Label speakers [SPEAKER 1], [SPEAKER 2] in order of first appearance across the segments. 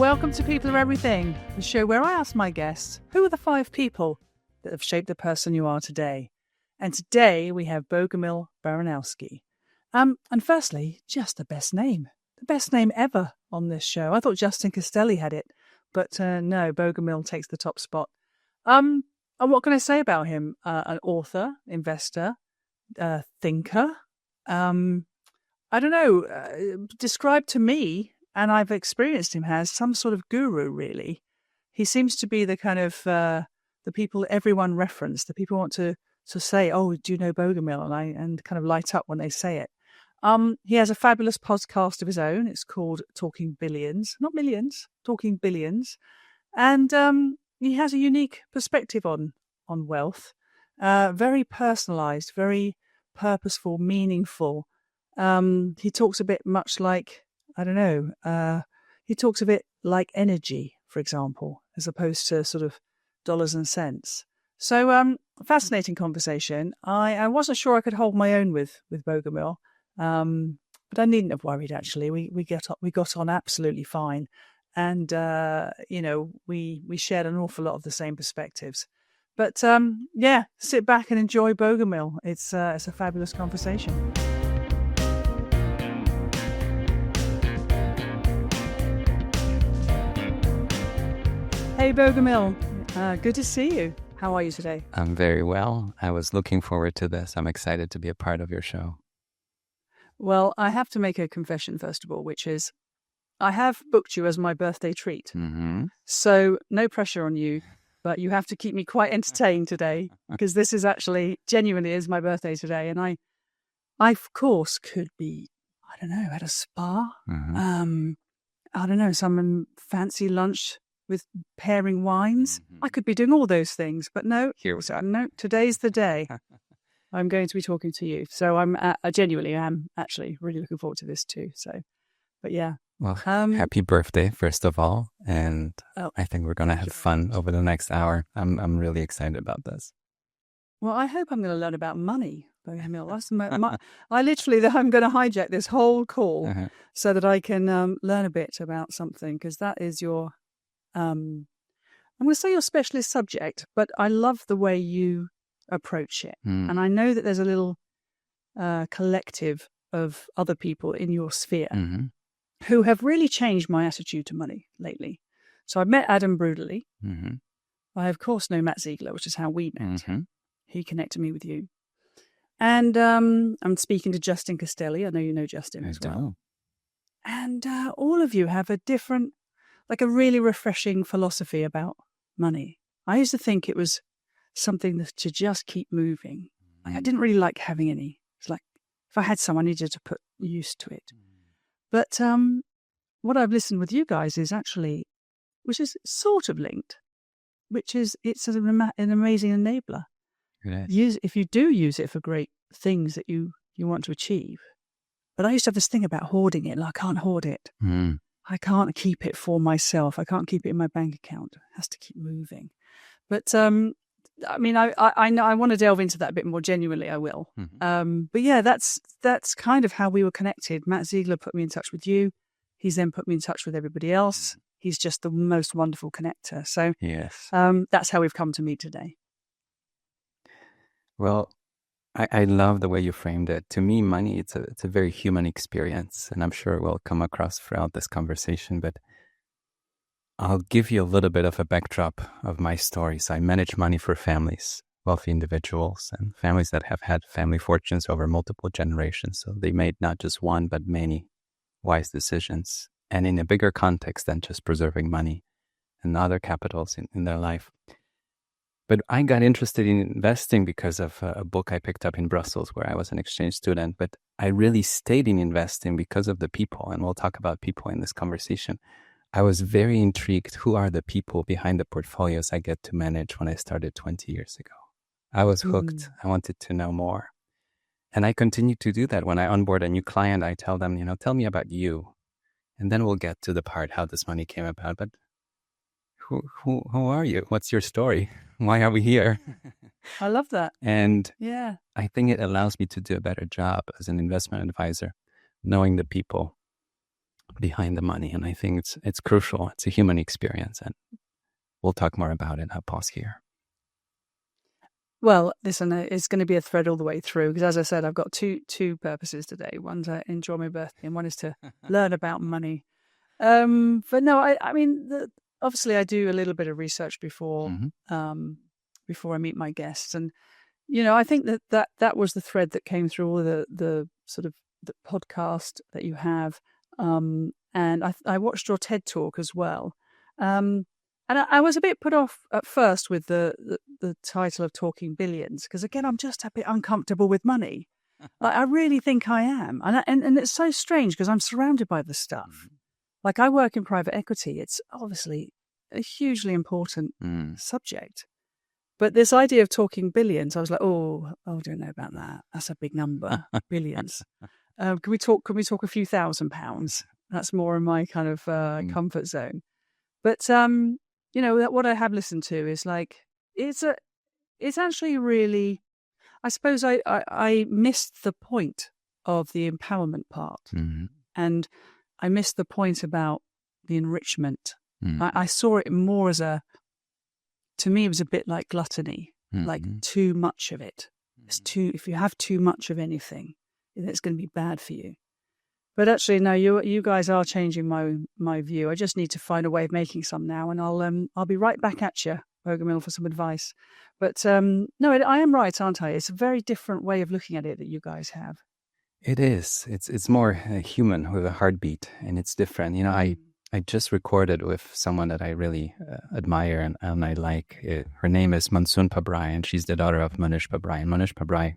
[SPEAKER 1] welcome to People Are Everything, the show where I ask my guests, who are the 5 people that have shaped the person you are today? And today we have Bogumil Baranowski. And firstly, just the best name ever on this show. I thought Justin Castelli had it, but no, Bogumil takes the top spot. And what can I say about him? An author, investor, thinker. I don't know, described to me, and I've experienced him as some sort of guru, really. He seems to be the kind of, the people everyone reference, the people want to say, oh, do you know Bogumil? And kind of light up when they say it. He has a fabulous podcast of his own. It's called Talking Billions, not millions, Talking Billions. And he has a unique perspective on wealth, very personalized, very purposeful, meaningful. He talks a bit much like, I don't know, he talks a bit like energy, for example, as opposed to sort of dollars and cents. So fascinating conversation. I wasn't sure I could hold my own with Bogumil, but I needn't have worried, actually. We got on absolutely fine. And, we shared an awful lot of the same perspectives. But, sit back and enjoy Bogumil. It's a fabulous conversation. Hey, Bogumil. Good to see you. How are you today?
[SPEAKER 2] I'm very well. I was looking forward to this. I'm excited to be a part of your show.
[SPEAKER 1] Well, I have to make a confession, first of all, which is I have booked you as my birthday treat.
[SPEAKER 2] Mm-hmm.
[SPEAKER 1] So no pressure on you, but you have to keep me quite entertained today because this is actually genuinely is my birthday today. And I of course, could be, I don't know, at a spa.
[SPEAKER 2] Mm-hmm.
[SPEAKER 1] I don't know, some fancy lunch with pairing wines.
[SPEAKER 2] Mm-hmm.
[SPEAKER 1] I could be doing all those things, but no,
[SPEAKER 2] No,
[SPEAKER 1] today's the day. I'm going to be talking to you. So I genuinely am actually really looking forward to this too. So, but yeah.
[SPEAKER 2] Well, happy birthday, first of all. And I think we're going to have fun over the next hour. I'm really excited about this.
[SPEAKER 1] Well, I hope I'm going to learn about money, Bogumil. I'm going to hijack this whole call so that I can learn a bit about something, because that is your, I'm going to say your specialist subject, but I love the way you approach it. And I know that there's a little collective of other people in your sphere who have really changed my attitude to money lately. So I met Adam Bruderly.
[SPEAKER 2] Mm-hmm.
[SPEAKER 1] I, of course, know Matt Ziegler, which is how we met.
[SPEAKER 2] Mm-hmm.
[SPEAKER 1] He connected me with you. And I'm speaking to Justin Castelli. I know you know Justin as well. And all of you have a different, like a really refreshing philosophy about money. I used to think it was something to just keep moving. Like, I didn't really like having any. It's like if I had some, I needed to put use to it. But what I've listened with you guys is actually, which is sort of linked, which is it's an amazing enabler. If you do use it for great things that you want to achieve. But I used to have this thing about hoarding it. Like, I can't hoard it. I can't keep it for myself. I can't keep it in my bank account. It has to keep moving. But I mean, I know I want to delve into that a bit more genuinely. I will. But yeah, that's kind of how we were connected. Matt Ziegler put me in touch with you. He's then put me in touch with everybody else. He's just the most wonderful connector. So
[SPEAKER 2] yes,
[SPEAKER 1] that's how we've come to meet today.
[SPEAKER 2] Well, I love the way you framed it. To me, money, it's a very human experience, and I'm sure it will come across throughout this conversation, but I'll give you a little bit of a backdrop of my story. So I manage money for families, wealthy individuals, and families that have had family fortunes over multiple generations. So they made not just one, but many wise decisions, and in a bigger context than just preserving money and other capitals in their life. But I got interested in investing because of a book I picked up in Brussels where I was an exchange student. But I really stayed in investing because of the people, and we'll talk about people in this conversation. I was very intrigued. Who are the people behind the portfolios I get to manage when I started 20 years ago? I was hooked. I wanted to know more. And I continue to do that. When I onboard a new client, I tell them, tell me about you. And then we'll get to the part how this money came about. But who are you? What's your story? Why are we here?
[SPEAKER 1] I love that.
[SPEAKER 2] And
[SPEAKER 1] yeah,
[SPEAKER 2] I think it allows me to do a better job as an investment advisor, knowing the people behind the money. And I think it's crucial. It's a human experience. And we'll talk more about it. I'll pause here.
[SPEAKER 1] Well, listen, it's going to be a thread all the way through because, as I said, I've got two purposes today. One to enjoy my birthday and one is to learn about money. But no, I mean, obviously I do a little bit of research before I meet my guests. And, I think that was the thread that came through all the sort of the podcast that you have. And I watched your TED Talk as well. And I was a bit put off at first with the title of Talking Billions, because again, I'm just a bit uncomfortable with money. Like, I really think I am. And it's so strange because I'm surrounded by this stuff. Like, I work in private equity. It's obviously a hugely important subject. But this idea of talking billions, I was like, I don't know about that. That's a big number, billions. Can we talk a few £1,000s? That's more in my kind of comfort zone. But what I have listened to is like it's actually really, I suppose I missed the point of the empowerment part, and I missed the point about the enrichment. I saw it more as to me, it was a bit like gluttony, like too much of it. If you have too much of anything, it's going to be bad for you. But actually, no, you guys are changing my view. I just need to find a way of making some now, and I'll be right back at you, Bogumil, for some advice. But no, I am right, aren't I? It's a very different way of looking at it that you guys have.
[SPEAKER 2] It is. It's more human with a heartbeat, and it's different. I just recorded with someone that I really admire and I like. Her name is Mansoon Pabrai, and she's the daughter of Manish Pabrai. And Manish Pabrai,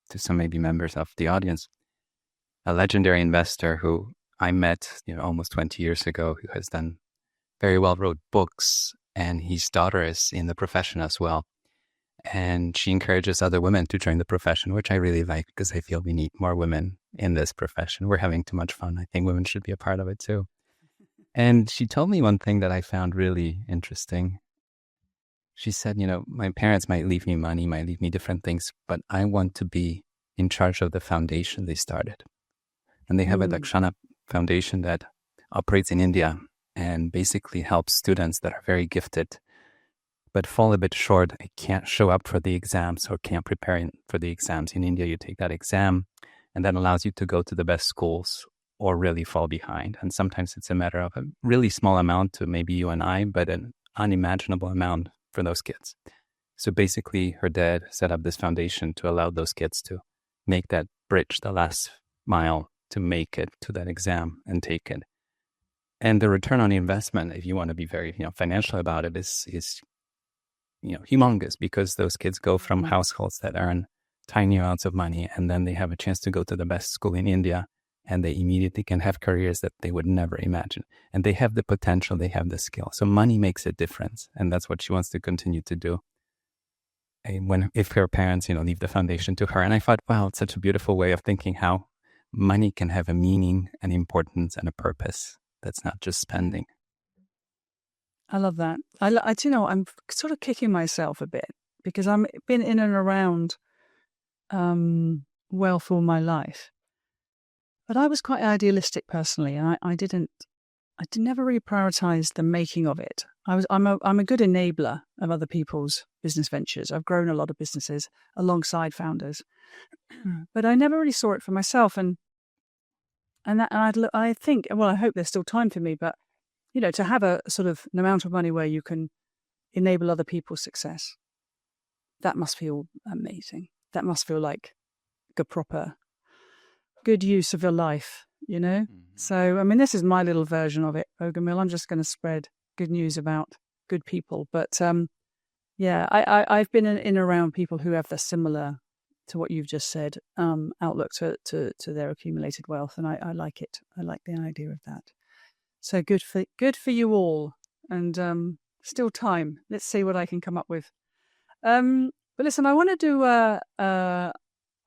[SPEAKER 2] to some maybe members of the audience, a legendary investor who I met, almost 20 years ago, who has done very well, wrote books, and his daughter is in the profession as well. And she encourages other women to join the profession, which I really like because I feel we need more women in this profession. We're having too much fun. I think women should be a part of it too. And she told me one thing that I found really interesting. She said, my parents might leave me money, might leave me different things, but I want to be in charge of the foundation they started. And they have a Dakshana foundation that operates in India and basically helps students that are very gifted, but fall a bit short. They can't show up for the exams or can't prepare for the exams. In India, you take that exam and that allows you to go to the best schools or really fall behind. And sometimes it's a matter of a really small amount to maybe you and I, but an unimaginable amount for those kids. So basically, her dad set up this foundation to allow those kids to make that bridge, the last mile, to make it to that exam and take it. And the return on investment, if you want to be very financial about it, is humongous, because those kids go from households that earn tiny amounts of money, and then they have a chance to go to the best school in India, and they immediately can have careers that they would never imagine. And they have the potential, they have the skill. So money makes a difference, and that's what she wants to continue to do. And if her parents, leave the foundation to her. And I thought, wow, it's such a beautiful way of thinking how money can have a meaning, an importance, and a purpose. That's not just spending.
[SPEAKER 1] I love that. I'm sort of kicking myself a bit because I've been in and around wealth all my life. But I was quite idealistic personally, and I never really prioritize the making of it. I'm a good enabler of other people's business ventures. I've grown a lot of businesses alongside founders, but I never really saw it for myself. And I think, well, I hope there's still time for me, but to have a sort of an amount of money where you can enable other people's success, that must feel amazing. That must feel like a proper good use of your life, So, I mean, this is my little version of it, Bogumil. I'm just going to spread good news about good people. But I've been in and around people who have the similar to what you've just said outlook to their accumulated wealth, and I like it. I like the idea of that. So good for you all, and still time. Let's see what I can come up with. But listen, I wanted to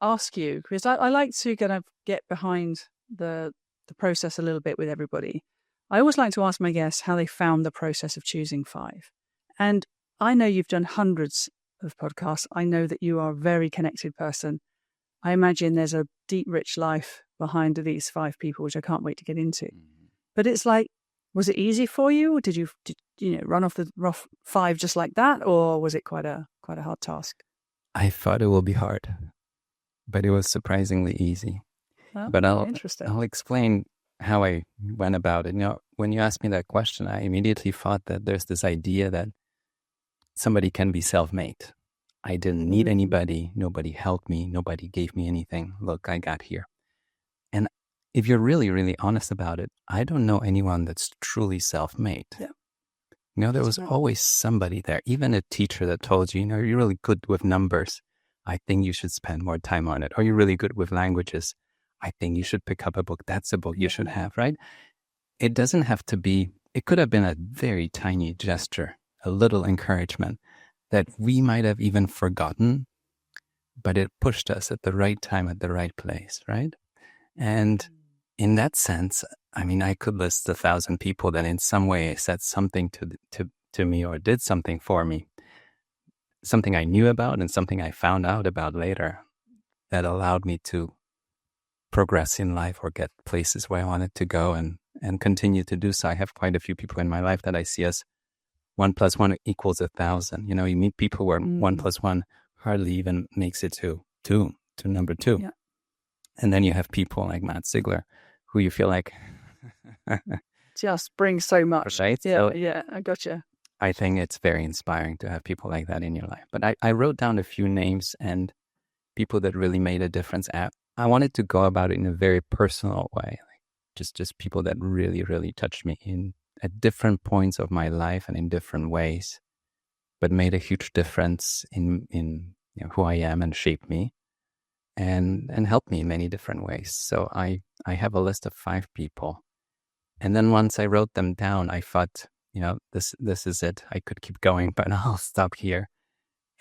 [SPEAKER 1] ask you, because I like to kind of get behind the process a little bit with everybody. I always like to ask my guests how they found the process of choosing 5. And I know you've done hundreds of podcasts. I know that you are a very connected person. I imagine there's a deep, rich life behind these 5 people, which I can't wait to get into. But it's like, was it easy for you, or did you run off the rough 5 just like that, or was it quite a hard task?
[SPEAKER 2] I thought it will be hard, but it was surprisingly easy.
[SPEAKER 1] Oh,
[SPEAKER 2] But
[SPEAKER 1] interesting.
[SPEAKER 2] I'll explain how I went about it. When you asked me that question, I immediately thought that there's this idea that somebody can be self-made. I didn't need anybody. Nobody helped me. Nobody gave me anything. Look, I got here. And if you're really, really honest about it, I don't know anyone that's truly self-made.
[SPEAKER 1] Yeah.
[SPEAKER 2] There was always somebody there, even a teacher that told you, you're really good with numbers. I think you should spend more time on it. Or you're really good with languages. I think you should pick up a book. That's a book you should have, right? It doesn't have to be, it could have been a very tiny gesture, a little encouragement that we might have even forgotten, but it pushed us at the right time, at the right place, right? And in that sense, I mean, I could list 1,000 people that in some way said something to me or did something for me, something I knew about and something I found out about later that allowed me to progress in life or get places where I wanted to go and continue to do so. I have quite a few people in my life that I see as 1 + 1 = 1,000. You meet people where 1 + 1 hardly even makes it to number 2.
[SPEAKER 1] Yeah.
[SPEAKER 2] And then you have people like Matt Ziegler, who you feel like
[SPEAKER 1] just brings so much.
[SPEAKER 2] Right?
[SPEAKER 1] Yeah,
[SPEAKER 2] So
[SPEAKER 1] yeah, I gotcha.
[SPEAKER 2] I think it's very inspiring to have people like that in your life. But I wrote down a few names and people that really made a difference. I wanted to go about it in a very personal way, like just people that really, really touched me at different points of my life and in different ways, but made a huge difference in who I am and shaped me and helped me in many different ways. So I have a list of 5 people. And then once I wrote them down, I thought, this is it. I could keep going, but I'll stop here.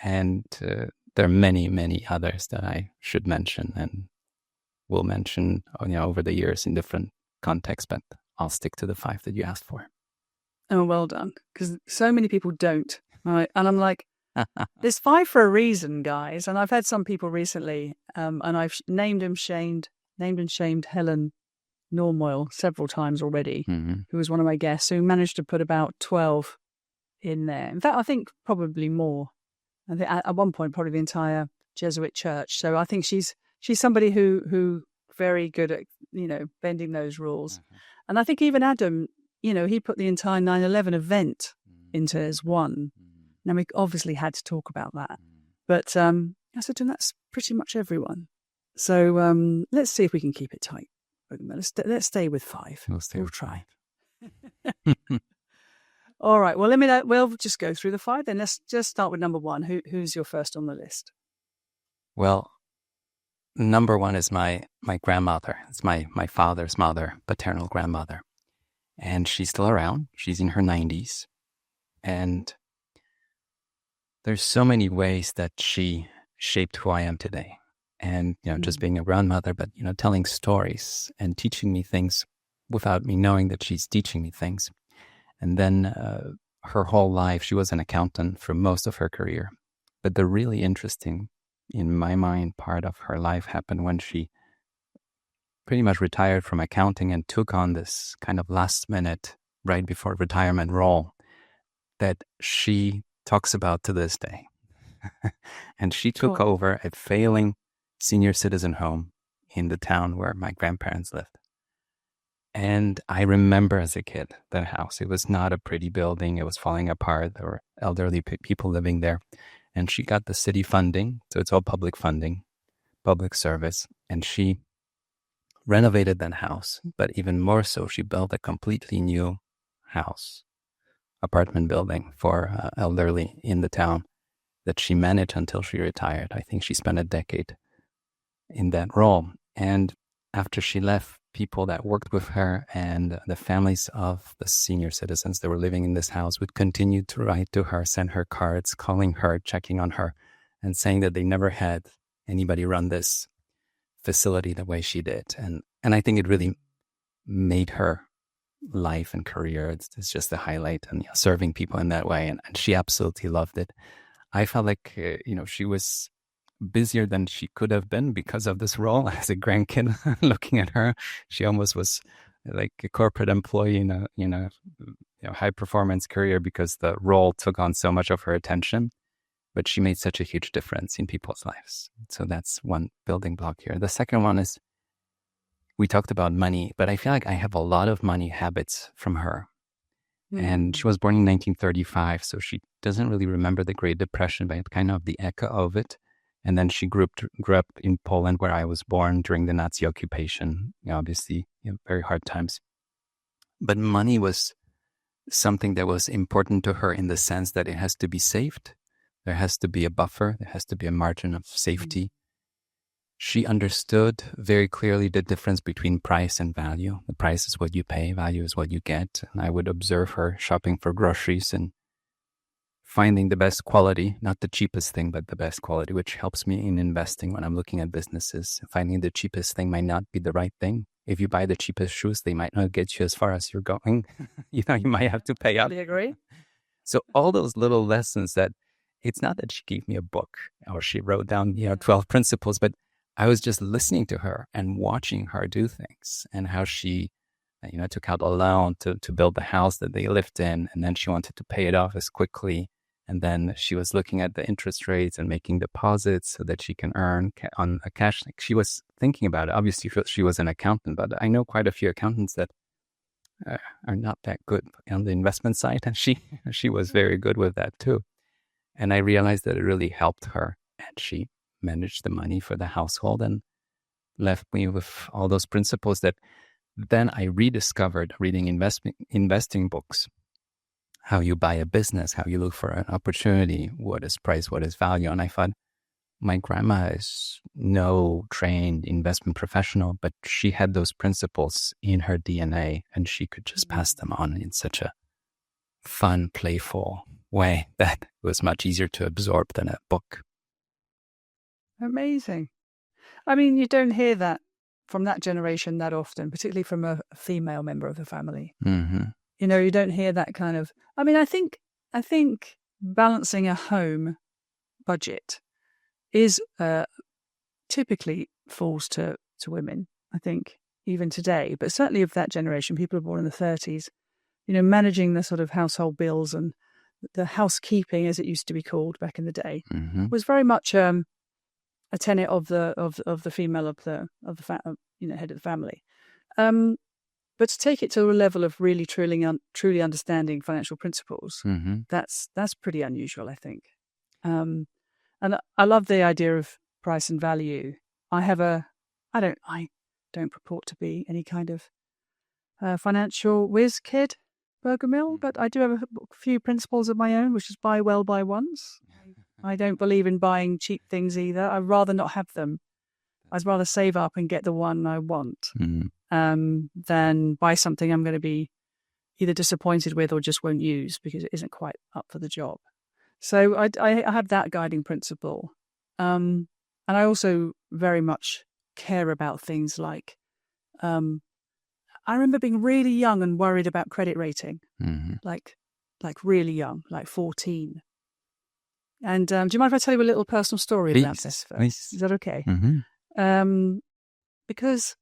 [SPEAKER 2] And there are many, many others that I should mention and will mention over the years in different contexts, but I'll stick to the 5 that you asked for.
[SPEAKER 1] Oh, well done. Because so many people don't. Right. And I'm like, there's 5 for a reason, guys. And I've had some people recently, and I've named and shamed Helen Normoyle several times already, who was one of my guests, who managed to put about 12 in there. In fact, I think probably more. I think at one point, probably the entire Jesuit church. So I think she's somebody who very good at, bending those rules. And I think even Adam, he put the entire 9/11 event into as one. Now, we obviously had to talk about that. But I said to him, that's pretty much everyone. So let's see if we can keep it tight. Let's stay with 5. We'll try. All right. Well, we'll just go through the 5 then. Let's just start with number 1. Who's your first on the list?
[SPEAKER 2] Well, number 1 is my grandmother. It's my father's mother, paternal grandmother. And she's still around. She's in her 90s. And there's so many ways that she shaped who I am today. And, just being a grandmother, but, telling stories and teaching me things without me knowing that she's teaching me things. And then her whole life, she was an accountant for most of her career. But the really interesting, in my mind, part of her life happened when she pretty much retired from accounting and took on this kind of last minute, right before retirement role that she talks about to this day. And she took over a failing senior citizen home in the town where my grandparents lived. And I remember as a kid that house. It was not a pretty building. It was falling apart. There were elderly people living there. And she got the city funding. So it's all public funding, public service. And she renovated that house. But even more so, she built a completely new house, apartment building for elderly in the town that she managed until she retired. I think she spent a decade in that role. And after she left, people that worked with her and the families of the senior citizens that were living in this house would continue to write to her, send her cards, calling her, checking on her, and saying that they never had anybody run this facility the way she did. And I think it really made her life and career. It's just a highlight, and serving people in that way. And she absolutely loved it. I felt like, she was busier than she could have been because of this role as a grandkid. Looking at her, she almost was like a corporate employee in a high performance career because the role took on so much of her attention. But she made such a huge difference in people's lives. So that's one building block here. The second one is, we talked about money, but I feel like I have a lot of money habits from her. And she was born in 1935, so she doesn't really remember the Great Depression, but kind of the echo of it. And then she grew up in Poland, where I was born, during the Nazi occupation. Obviously, very hard times. But money was something that was important to her in the sense that it has to be saved. There has to be a buffer. There has to be a margin of safety. She understood very clearly the difference between price and value. The price is what you pay, value is what you get. And I would observe her shopping for groceries and finding the best quality, not the cheapest thing, but the best quality, which helps me in investing when I'm looking at businesses. Finding the cheapest thing might not be the right thing. If you buy the cheapest shoes, they might not get you as far as you're going. You might have to pay up.
[SPEAKER 1] I agree.
[SPEAKER 2] So all those little lessons that, it's not that she gave me a book or she wrote down 12 principles, but I was just listening to her and watching her do things, and how she took out a loan to build the house that they lived in, and then she wanted to pay it off as quickly. And then she was looking at the interest rates and making deposits so that she can earn on a cash. Like, she was thinking about it. Obviously, she was an accountant, but I know quite a few accountants that are not that good on the investment side, and she was very good with that too. And I realized that it really helped her, and she managed the money for the household and left me with all those principles that then I rediscovered reading investing books. How you buy a business, how you look for an opportunity, what is price, what is value. And I thought, my grandma is no trained investment professional, but she had those principles in her DNA, and she could just pass them on in such a fun, playful way that was much easier to absorb than a book.
[SPEAKER 1] Amazing. I mean, you don't hear that from that generation that often, particularly from a female member of the family.
[SPEAKER 2] Mm-hmm.
[SPEAKER 1] You don't hear that kind of. I mean, I think balancing a home budget is typically falls to women. I think even today, but certainly of that generation, people born in the 30s, managing the sort of household bills and the housekeeping, as it used to be called back in the day, was very much a tenet of the female of the head of the family. But to take it to a level of really truly understanding financial principles, that's pretty unusual, I think. And I love the idea of price and value. I don't purport to be any kind of financial whiz kid, Bogumil, but I do have a few principles of my own, which is buy well, buy once. I don't believe in buying cheap things either. I'd rather not have them. I'd rather save up and get the one I want than buy something I'm going to be either disappointed with or just won't use because it isn't quite up for the job. So I have that guiding principle. And I also very much care about things like, I remember being really young and worried about credit rating, like really young, like 14. And do you mind if I tell you a little personal story about this?
[SPEAKER 2] Please.
[SPEAKER 1] Is that okay?
[SPEAKER 2] Mm-hmm.
[SPEAKER 1] Because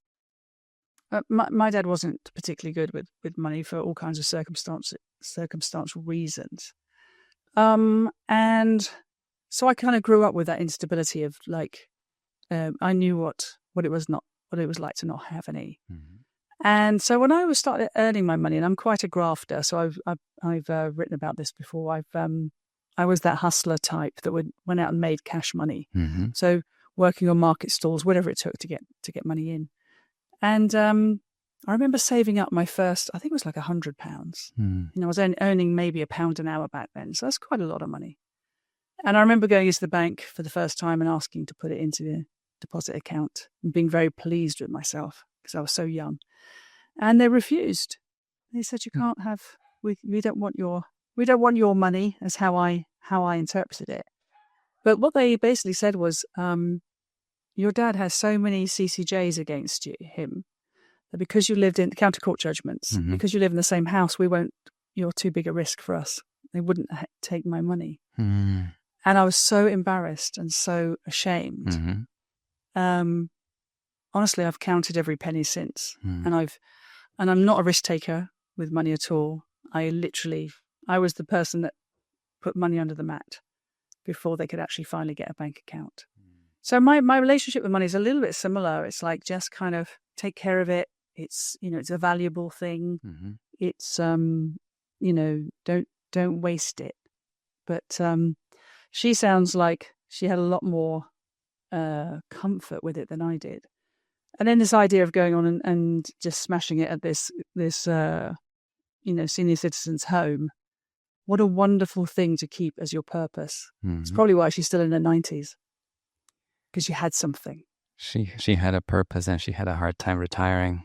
[SPEAKER 1] my dad wasn't particularly good with money for all kinds of circumstantial reasons. And so I kind of grew up with that instability of I knew what it was like to not have any. And so when I started earning my money, and I'm quite a grafter, so I've written about this before. I was that hustler type that went out and made cash money. So working on market stalls, whatever it took to get money in. And I remember saving up my first, I think it was like £100. I was earning maybe £1 an hour back then, so that's quite a lot of money. And I remember going into the bank for the first time and asking to put it into the deposit account and being very pleased with myself because I was so young. And they refused. They said, "You can't have. We don't want your money." As how I interpreted it. But what they basically said was, "Your dad has so many CCJs against him that because you lived in counter court judgments, because you live in the same house, you're too big a risk for us. They wouldn't take my money." And I was so embarrassed and so ashamed. Honestly, I've counted every penny since, and I've And I'm not a risk taker with money at all. I was the person that put money under the mat before they could actually finally get a bank account. So my relationship with money is a little bit similar. It's like just kind of take care of it. It's, it's a valuable thing.
[SPEAKER 2] Mm-hmm.
[SPEAKER 1] It's, don't waste it. But she sounds like she had a lot more comfort with it than I did. And then this idea of going on and just smashing it at this senior citizens home. What a wonderful thing to keep as your purpose.
[SPEAKER 2] Mm-hmm.
[SPEAKER 1] It's probably why she's still in her 90s. Because she had something.
[SPEAKER 2] She had a purpose and she had a hard time retiring.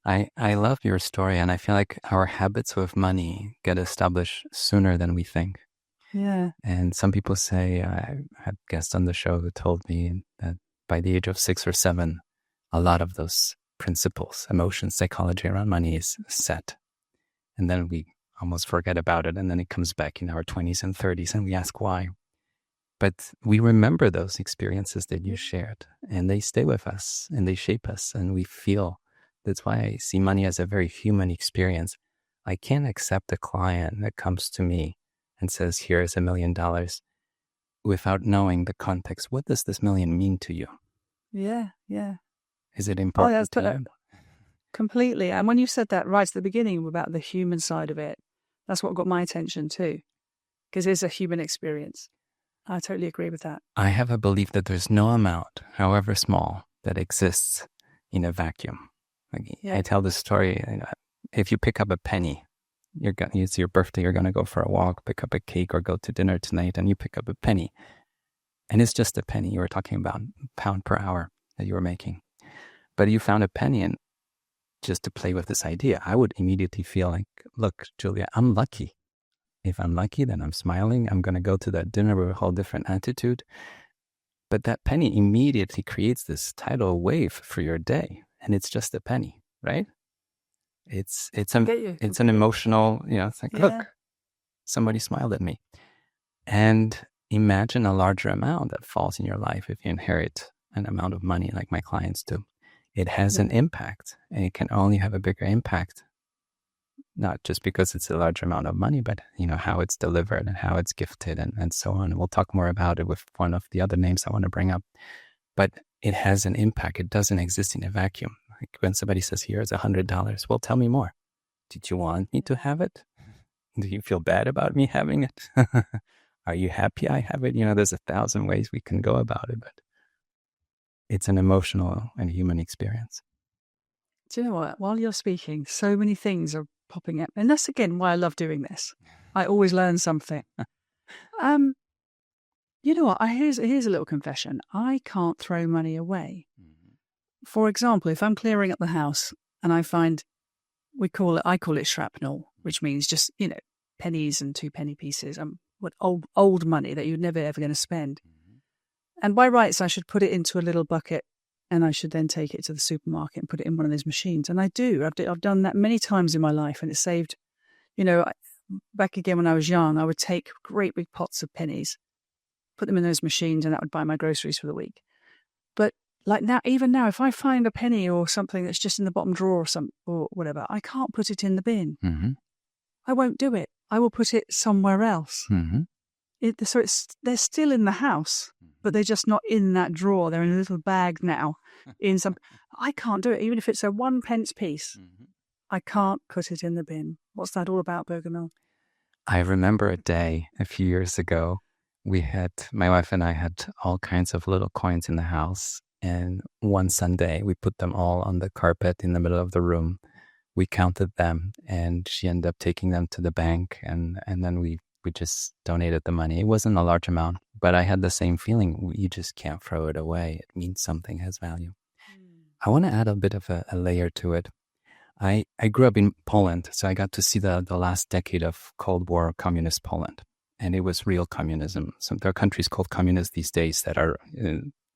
[SPEAKER 2] I love your story, and I feel like our habits with money get established sooner than we think.
[SPEAKER 1] Yeah.
[SPEAKER 2] And some people say, I had guests on the show who told me that by the age of 6 or 7, a lot of those principles, emotions, psychology around money is set. And then we almost forget about it, and then it comes back in our 20s and 30s, and we ask why. But we remember those experiences that you shared, and they stay with us, and they shape us, and we feel. That's why I see money as a very human experience. I can't accept a client that comes to me and says, here is $1 million, without knowing the context. What does this million mean to you?
[SPEAKER 1] Yeah, yeah.
[SPEAKER 2] Is it important to you?
[SPEAKER 1] Completely. And when you said that right at the beginning about the human side of it, that's what got my attention too, because it's a human experience. I totally agree with that.
[SPEAKER 2] I have a belief that there's no amount, however small, that exists in a vacuum. I tell this story, if you pick up a penny, it's your birthday, you're going to go for a walk, pick up a cake or go to dinner tonight, and you pick up a penny. And it's just a penny. You were talking about pound per hour that you were making. But you found a penny, and just to play with this idea, I would immediately feel like, look, Julia, I'm lucky. If I'm lucky, then I'm smiling. I'm going to go to that dinner with a whole different attitude. But that penny immediately creates this tidal wave for your day. And it's just a penny, right? It's an emotional, it's like, look, somebody smiled at me. And imagine a larger amount that falls in your life if you inherit an amount of money like my clients do. It has an impact, and it can only have a bigger impact, not just because it's a large amount of money, but how it's delivered and how it's gifted and so on. We'll talk more about it with one of the other names I want to bring up. But it has an impact. It doesn't exist in a vacuum. Like when somebody says, here's $100, well, tell me more. Did you want me to have it? Do you feel bad about me having it? Are you happy I have it? There's 1,000 ways we can go about it, but it's an emotional and human experience.
[SPEAKER 1] Do you know what? While you're speaking, so many things are popping up. And that's, again, why I love doing this. I always learn something. You know what? Here's a little confession. I can't throw money away. For example, if I'm clearing up the house and I find, I call it shrapnel, which means just, pennies and 2 penny pieces, old money that you're never ever going to spend. And by rights, I should put it into a little bucket, and I should then take it to the supermarket and put it in one of those machines. And I do. I've done that many times in my life, and it saved, back again when I was young, I would take great big pots of pennies, put them in those machines, and that would buy my groceries for the week. But like now, even now, if I find a penny or something that's just in the bottom drawer or whatever, I can't put it in the bin.
[SPEAKER 2] Mm-hmm.
[SPEAKER 1] I won't do it. I will put it somewhere else.
[SPEAKER 2] Mm-hmm.
[SPEAKER 1] They're still in the house, but they're just not in that drawer. They're in a little bag now. I can't do it, even if it's a 1 pence piece. I can't put it in the bin. What's that all about, Bogumil?
[SPEAKER 2] I remember a day a few years ago. My wife and I had all kinds of little coins in the house. And one Sunday, we put them all on the carpet in the middle of the room. We counted them, and she ended up taking them to the bank. And then we just donated the money. It wasn't a large amount, but I had the same feeling. You just can't throw it away. It means something has value. I want to add a bit of a layer to it. I grew up in Poland, so I got to see the last decade of Cold War communist Poland. And it was real communism. So there are countries called communist these days that are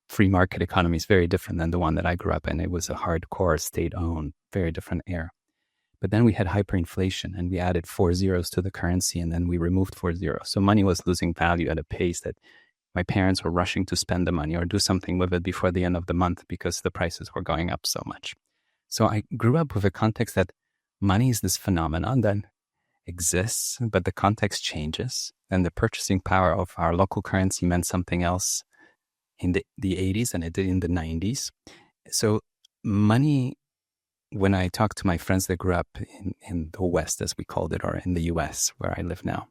[SPEAKER 2] free market economies, very different than the one that I grew up in. It was a hardcore state-owned, very different era. But then we had hyperinflation, and we added 4 zeros to the currency, and then we removed 4 zeros. So money was losing value at a pace that my parents were rushing to spend the money or do something with it before the end of the month because the prices were going up so much. So I grew up with a context that money is this phenomenon that exists, but the context changes, and the purchasing power of our local currency meant something else in the 80s and it did in the 90s. So money, when I talk to my friends that grew up in the West, as we called it, or in the US, where I live now,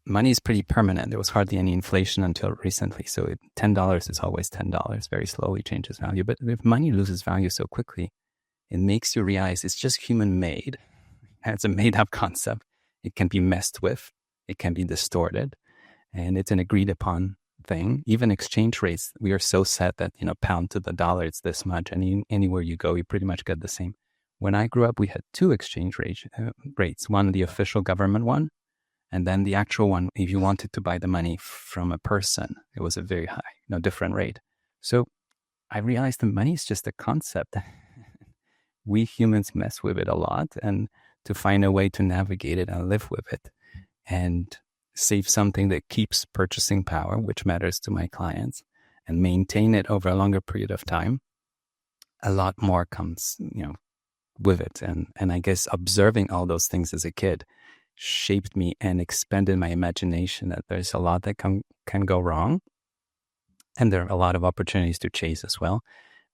[SPEAKER 2] money is pretty permanent. There was hardly any inflation until recently. So $10 is always $10, very slowly changes value. But if money loses value so quickly, it makes you realize it's just human made. It's a made up concept. It can be messed with. It can be distorted. And it's an agreed upon thing. Even exchange rates, we are so set that, pound to the dollar, it's this much. And anywhere you go, you pretty much get the same. When I grew up, we had two exchange rates. One, the official government one, and then the actual one, if you wanted to buy the money from a person, it was a very high, different rate. So I realized the money is just a concept. We humans mess with it a lot, and to find a way to navigate it and live with it and save something that keeps purchasing power, which matters to my clients, and maintain it over a longer period of time, a lot more comes, with it. And I guess observing all those things as a kid shaped me and expanded my imagination that there's a lot that can go wrong. And there are a lot of opportunities to chase as well.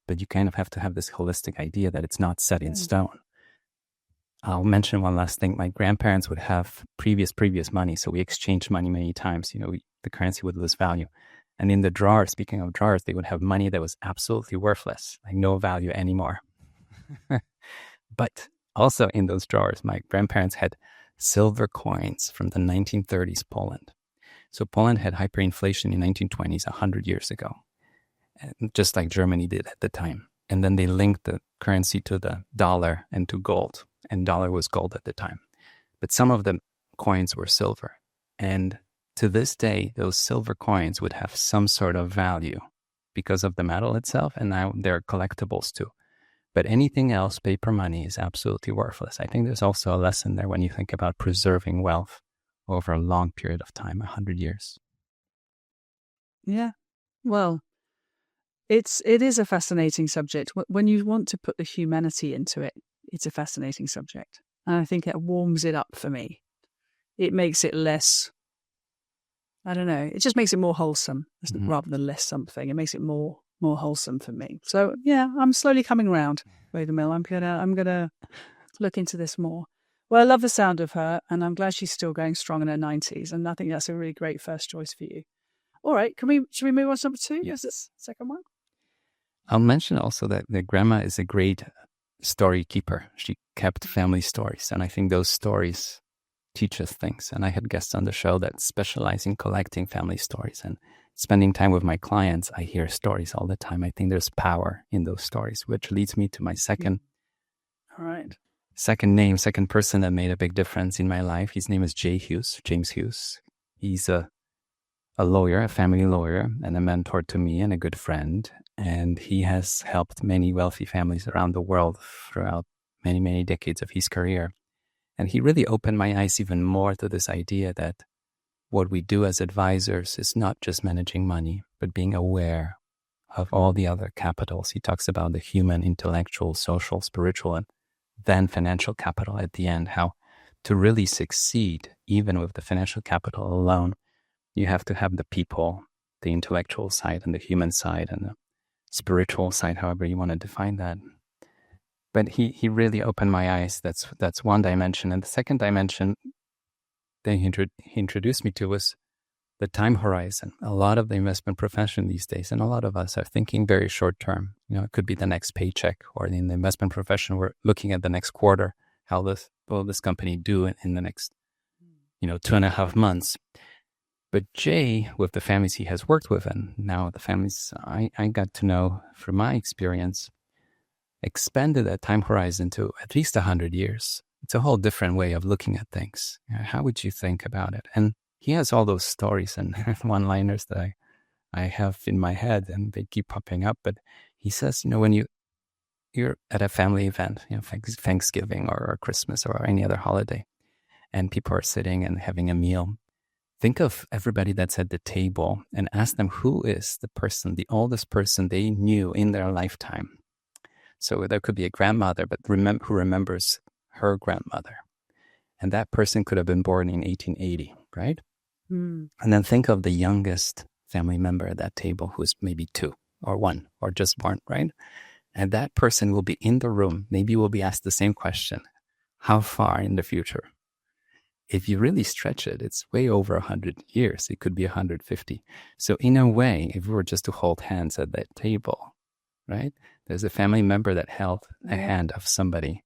[SPEAKER 2] But you kind of have to have this holistic idea that it's not set in stone. I'll mention one last thing. My grandparents would have previous money. So we exchanged money many times. The currency would lose value. And in the drawer, speaking of drawers, they would have money that was absolutely worthless, like no value anymore. But also in those drawers, my grandparents had silver coins from the 1930s Poland. So Poland had hyperinflation in 1920s, 100 years ago, just like Germany did at the time. And then they linked the currency to the dollar and to gold. And dollar was gold at the time. But some of the coins were silver. And to this day, those silver coins would have some sort of value because of the metal itself. And now they're collectibles too. But anything else, paper money, is absolutely worthless. I think there's also a lesson there when you think about preserving wealth over a long period of time, 100 years.
[SPEAKER 1] Yeah. Well, it is a fascinating subject. When you want to put the humanity into it, it's a fascinating subject. And I think it warms it up for me. It makes it less, I don't know, it just makes it more wholesome rather than less something. It makes it more wholesome for me. So yeah, I'm slowly coming around, Bogumil. I'm gonna look into this more. Well, I love the sound of her, and I'm glad she's still going strong in her 90s. And I think that's a really great first choice for you. All right, should we move on to number 2?
[SPEAKER 2] Yes.
[SPEAKER 1] Is this second one?
[SPEAKER 2] I'll mention also that the grandma is a great story keeper. She kept family stories, and I think those stories teach us things. And I had guests on the show that specialize in collecting family stories, and spending time with my clients, I hear stories all the time. I think there's power in those stories, which leads me to my second person that made a big difference in my life. His name is James Hughes. He's a lawyer, a family lawyer, and a mentor to me and a good friend. And he has helped many wealthy families around the world throughout many, many decades of his career. And he really opened my eyes even more to this idea that what we do as advisors is not just managing money, but being aware of all the other capitals. He talks about the human, intellectual, social, spiritual, and then financial capital at the end, how to really succeed, even with the financial capital alone, you have to have the people, the intellectual side and the human side and the spiritual side, however you want to define that. But he really opened my eyes. That's one dimension. And the second dimension that he introduced me to was the time horizon. A lot of the investment profession these days, and a lot of us are thinking very short term. It could be the next paycheck, or in the investment profession, we're looking at the next quarter. How will this company do in the next, 2.5 months? But Jay, with the families he has worked with, and now the families I got to know from my experience, expanded that time horizon to at least 100 years. It's a whole different way of looking at things. How would you think about it? And he has all those stories and one-liners that I have in my head, and they keep popping up. But he says, when you're at a family event, Thanksgiving or Christmas or any other holiday, and people are sitting and having a meal, think of everybody that's at the table and ask them who is the oldest person they knew in their lifetime. So there could be a grandmother, but who remembers her grandmother. And that person could have been born in 1880, right?
[SPEAKER 1] Mm.
[SPEAKER 2] And then think of the youngest family member at that table who's maybe 2 or 1 or just born, right? And that person will be in the room. Maybe will be asked the same question. How far in the future? If you really stretch it, it's way over 100 years. It could be 150. So in a way, if we were just to hold hands at that table, right? There's a family member that held a hand of somebody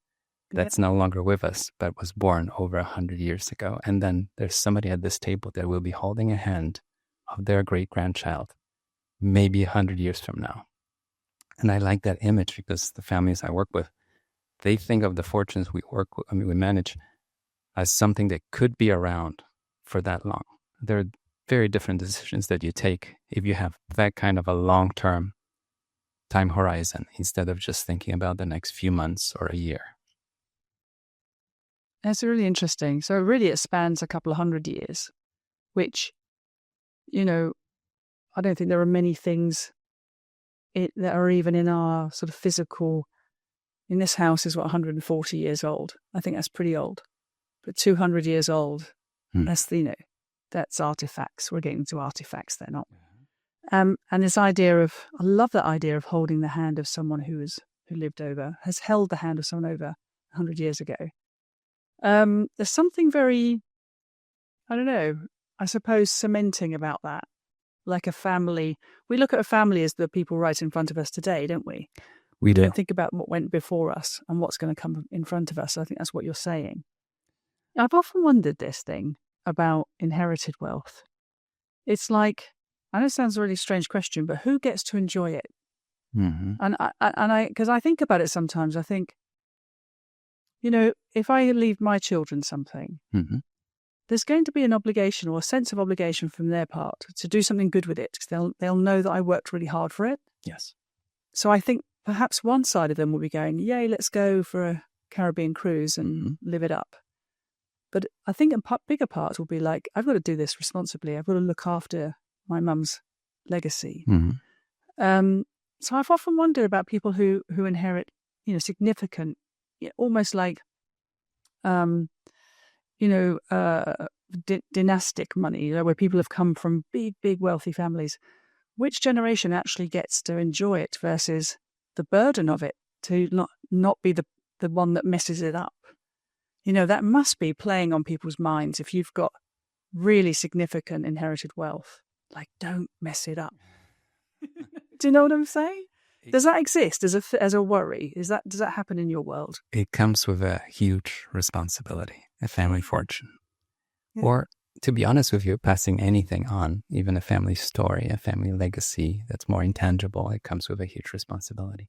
[SPEAKER 2] that's no longer with us, but was born over 100 years ago. And then there's somebody at this table that will be holding a hand of their great-grandchild, maybe 100 years from now. And I like that image because the families I work with, they think of the fortunes we manage as something that could be around for that long. There are very different decisions that you take if you have that kind of a long-term time horizon instead of just thinking about the next few months or a year.
[SPEAKER 1] That's really interesting. So really it spans a couple of 100 years, which, I don't think there are many things that are even in our sort of physical. In this house is 140 years old. I think that's pretty old. But 200 years old, that's that's artifacts. We're getting to artifacts. They're not. And this idea of, I love that idea of holding the hand of someone who has held the hand of someone over 100 years ago. There's something very, I don't know, I suppose cementing about that. Like a family. We look at a family as the people right in front of us today, don't we?
[SPEAKER 2] We do.
[SPEAKER 1] And think about what went before us and what's going to come in front of us. I think that's what you're saying. I've often wondered this thing about inherited wealth. It's like, I know it sounds a really strange question, but who gets to enjoy it?
[SPEAKER 2] Mm-hmm.
[SPEAKER 1] And because I think about it sometimes, I think, if I leave my children something, there's going to be an obligation or a sense of obligation from their part to do something good with it because they'll know that I worked really hard for it.
[SPEAKER 2] Yes.
[SPEAKER 1] So I think perhaps one side of them will be going, yay, let's go for a Caribbean cruise and live it up. But I think a bigger part will be like, I've got to do this responsibly. I've got to look after my mum's legacy. So I've often wondered about people who inherit, significant, almost like, dynastic money, where people have come from big, big wealthy families. Which generation actually gets to enjoy it versus the burden of it to not be the one that messes it up? That must be playing on people's minds if you've got really significant inherited wealth. Like, don't mess it up. Do you know what I'm saying? Does that exist as a worry? Does that happen in your world?
[SPEAKER 2] It comes with a huge responsibility, a family fortune. Yeah. Or, to be honest with you, passing anything on, even a family story, a family legacy that's more intangible, it comes with a huge responsibility.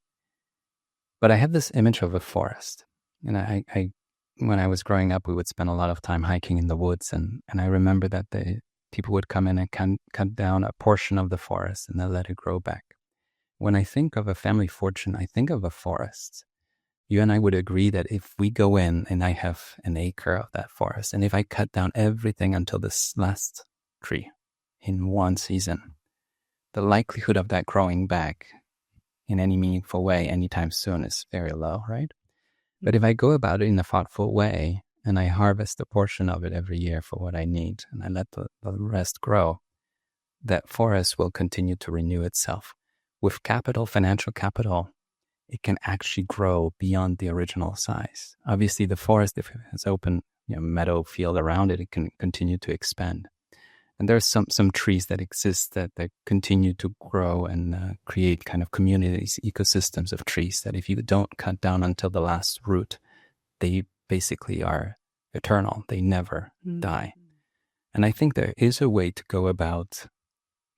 [SPEAKER 2] But I have this image of a forest. And I when I was growing up, we would spend a lot of time hiking in the woods. And I remember that the people would come in and cut down a portion of the forest and then let it grow back. When I think of a family fortune, I think of a forest. You and I would agree that if we go in and I have an acre of that forest, and if I cut down everything until this last tree in one season, the likelihood of that growing back in any meaningful way anytime soon is very low, right? But if I go about it in a thoughtful way and I harvest a portion of it every year for what I need and I let the rest grow, that forest will continue to renew itself. With capital, financial capital, it can actually grow beyond the original size. Obviously, the forest, if it has open meadow field around it, it can continue to expand. And there's some trees that exist that continue to grow and create kind of communities, ecosystems of trees that if you don't cut down until the last root, they basically are eternal. They never die. And I think there is a way to go about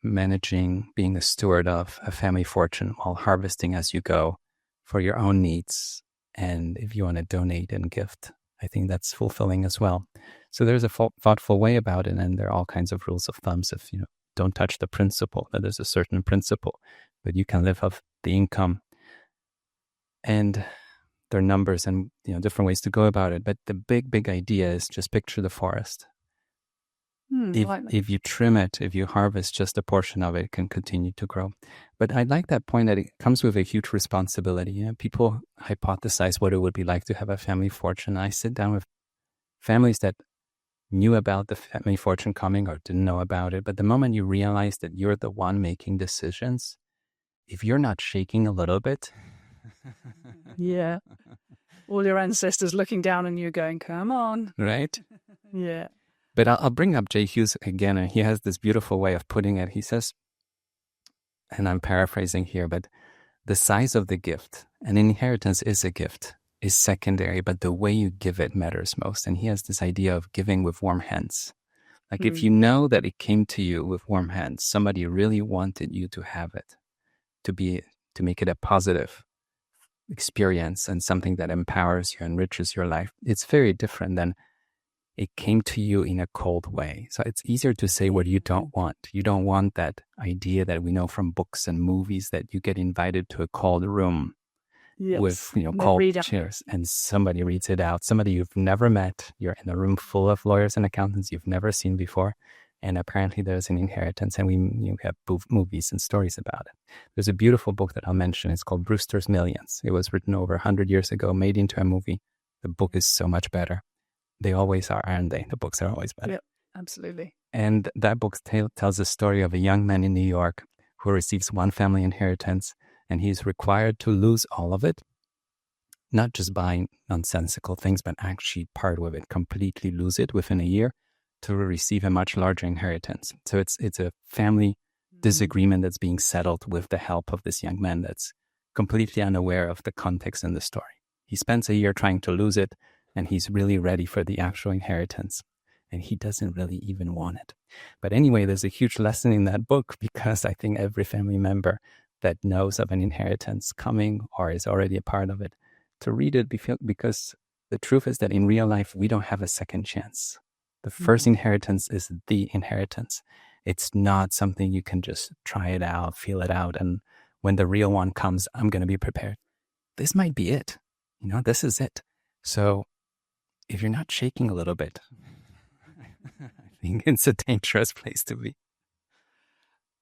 [SPEAKER 2] managing, being a steward of a family fortune while harvesting as you go for your own needs. And if you want to donate and gift, I think that's fulfilling as well. So there's a thoughtful way about it, and there are all kinds of rules of thumbs. If don't touch the principal, that there's a certain principle, but you can live off the income. And there are numbers and different ways to go about it. But the big idea is just picture the forest. If you trim it, if you harvest just a portion of it, it can continue to grow. But I like that point that it comes with a huge responsibility. You know, people hypothesize what it would be like to have a family fortune. I sit down with families that knew about the family fortune coming or didn't know about it. But the moment you realize that you're the one making decisions, if you're not shaking a little bit.
[SPEAKER 1] Yeah. All your ancestors looking down on you going, come on.
[SPEAKER 2] Right?
[SPEAKER 1] Yeah.
[SPEAKER 2] But I'll bring up J. Hughes again, and he has this beautiful way of putting it. He says, and I'm paraphrasing here, but the size of the gift, an inheritance is a gift, is secondary, but the way you give it matters most. And he has this idea of giving with warm hands. Like if you know that it came to you with warm hands, somebody really wanted you to have it, to make it a positive experience and something that empowers you, enriches your life. It's very different than it came to you in a cold way. So it's easier to say what you don't want. You don't want that idea that we know from books and movies that you get invited to a cold room with, cold chairs and somebody reads it out. Somebody you've never met. You're in a room full of lawyers and accountants you've never seen before. And apparently there's an inheritance, and we have movies and stories about it. There's a beautiful book that I'll mention. It's called Brewster's Millions. It was written over 100 years ago, made into a movie. The book is so much better. They always are, aren't they? The books are always better.
[SPEAKER 1] Yep, absolutely.
[SPEAKER 2] And that book tells the story of a young man in New York who receives one family inheritance, and he's required to lose all of it, not just buying nonsensical things, but actually part with it, completely lose it within a year to receive a much larger inheritance. So it's a family disagreement that's being settled with the help of this young man that's completely unaware of the context in the story. He spends a year trying to lose it, and he's really ready for the actual inheritance. And he doesn't really even want it. But anyway, there's a huge lesson in that book, because I think every family member that knows of an inheritance coming or is already a part of it, to read it, because the truth is that in real life, we don't have a second chance. The first inheritance is the inheritance. It's not something you can just try it out, feel it out. And when the real one comes, I'm going to be prepared. This might be it. This is it. So if you're not shaking a little bit, I think it's a dangerous place to be.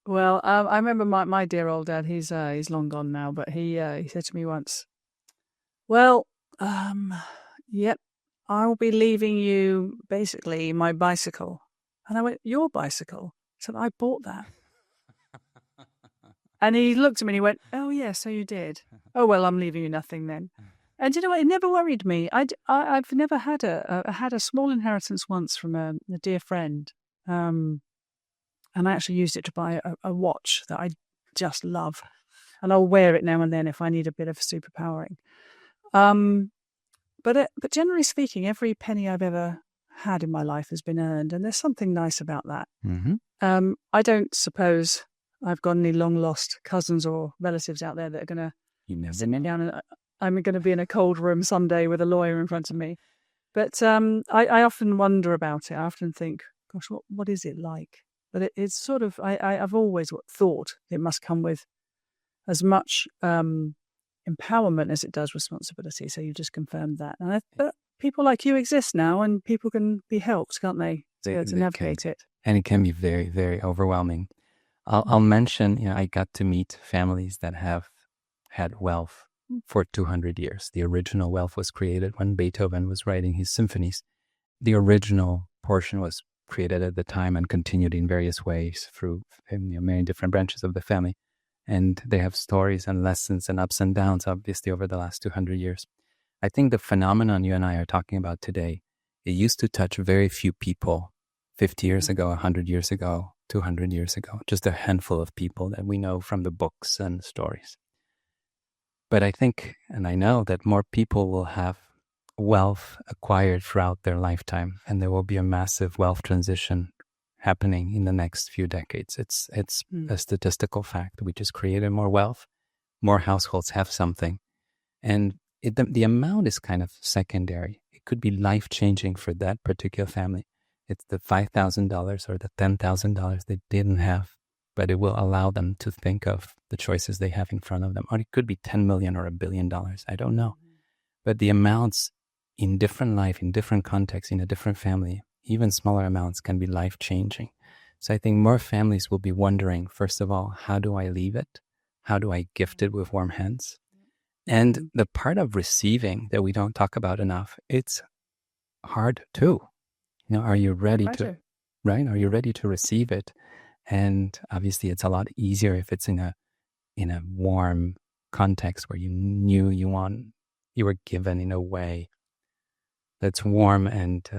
[SPEAKER 1] Well, I remember my dear old dad. He's long gone now, but he said to me once, "Well, yep, I'll be leaving you basically my bicycle." And I went, "Your bicycle?" I said, "I bought that." And he looked at me and he went, "Oh yeah, so you did. Oh well, I'm leaving you nothing then." And you know what? It never worried me. I've never had had a small inheritance once from a dear friend, and I actually used it to buy a watch that I just love, and I'll wear it now and then if I need a bit of superpowering. But generally speaking, every penny I've ever had in my life has been earned, and there's something nice about that.
[SPEAKER 2] Mm-hmm.
[SPEAKER 1] I don't suppose I've got any long lost cousins or relatives out there that are going to sit me down and I'm going to be in a cold room someday with a lawyer in front of me. But I often wonder about it. I often think, gosh, what is it like? But it's sort of, I've always thought it must come with as much empowerment as it does responsibility. So you just confirmed that. But people like you exist now, and people can be helped, can't they, to navigate it?
[SPEAKER 2] And it can be very, very overwhelming. I'll mention, I got to meet families that have had wealth for 200 years. The original wealth was created when Beethoven was writing his symphonies. The original portion was created at the time and continued in various ways through many different branches of the family. And they have stories and lessons and ups and downs, obviously, over the last 200 years. I think the phenomenon you and I are talking about today, it used to touch very few people 50 years ago, 100 years ago, 200 years ago, just a handful of people that we know from the books and stories. But I think, and I know that more people will have wealth acquired throughout their lifetime, and there will be a massive wealth transition happening in the next few decades. It's a statistical fact. We just created more wealth, more households have something, and the amount is kind of secondary. It could be life-changing for that particular family. It's the $5,000 or the $10,000 they didn't have, but it will allow them to think of the choices they have in front of them. Or it could be 10 million or $1 billion. I don't know. But the amounts in different life, in different contexts, in a different family, even smaller amounts can be life-changing. So I think more families will be wondering, first of all, how do I leave it? How do I gift it with warm hands? And the part of receiving that we don't talk about enough, it's hard too. Are you ready to, right? Are you ready to receive it? And obviously it's a lot easier if it's in a warm context where you knew you were given in a way that's warm and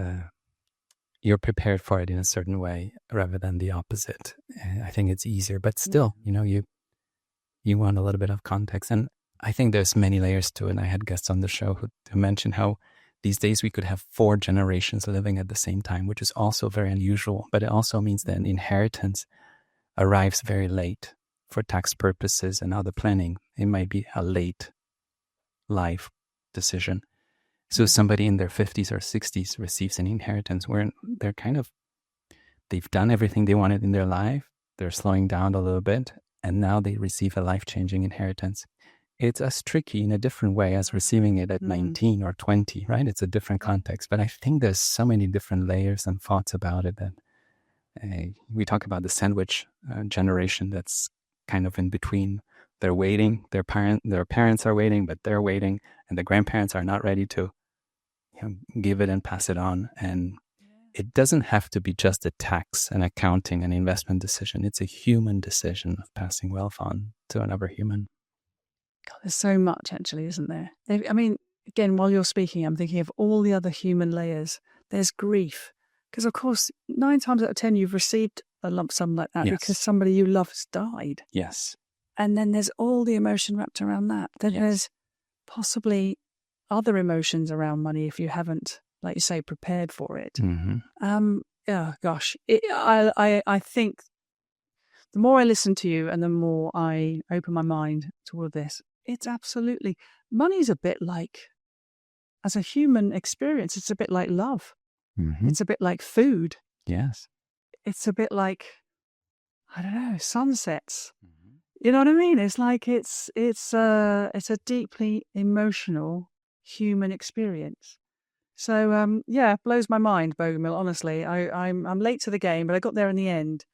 [SPEAKER 2] you're prepared for it in a certain way rather than the opposite. And I think it's easier, but still, you want a little bit of context. And I think there's many layers to it. And I had guests on the show who mentioned how these days we could have 4 generations living at the same time, which is also very unusual. But it also means that inheritance arrives very late for tax purposes and other planning. It might be a late life decision. So somebody in their 50s or 60s receives an inheritance where they've done everything they wanted in their life. They're slowing down a little bit, and now they receive a life-changing inheritance. It's as tricky in a different way as receiving it at 19 or 20, right? It's a different context. But I think there's so many different layers and thoughts about it that we talk about the sandwich generation that's kind of in between. They're waiting. Their parents are waiting, but they're waiting, and the grandparents are not ready to give it and pass it on. And it doesn't have to be just a tax, an accounting, an investment decision. It's a human decision of passing wealth on to another human.
[SPEAKER 1] God, there's so much, actually, isn't there? I mean, again, while you're speaking, I'm thinking of all the other human layers. There's grief. Because, of course, 9 times out of 10, you've received a lump sum like that because somebody you love has died.
[SPEAKER 2] Yes.
[SPEAKER 1] And then there's all the emotion wrapped around that. Then there's possibly other emotions around money if you haven't, like you say, prepared for it. I think the more I listen to you and the more I open my mind to all of this, it's absolutely, money's a bit like, as a human experience, it's a bit like love. It's a bit like food.
[SPEAKER 2] Yes.
[SPEAKER 1] It's a bit like, I don't know, sunsets. You know what I mean? It's like it's a deeply emotional human experience. So blows my mind, Bogumil. Honestly, I'm late to the game, but I got there in the end.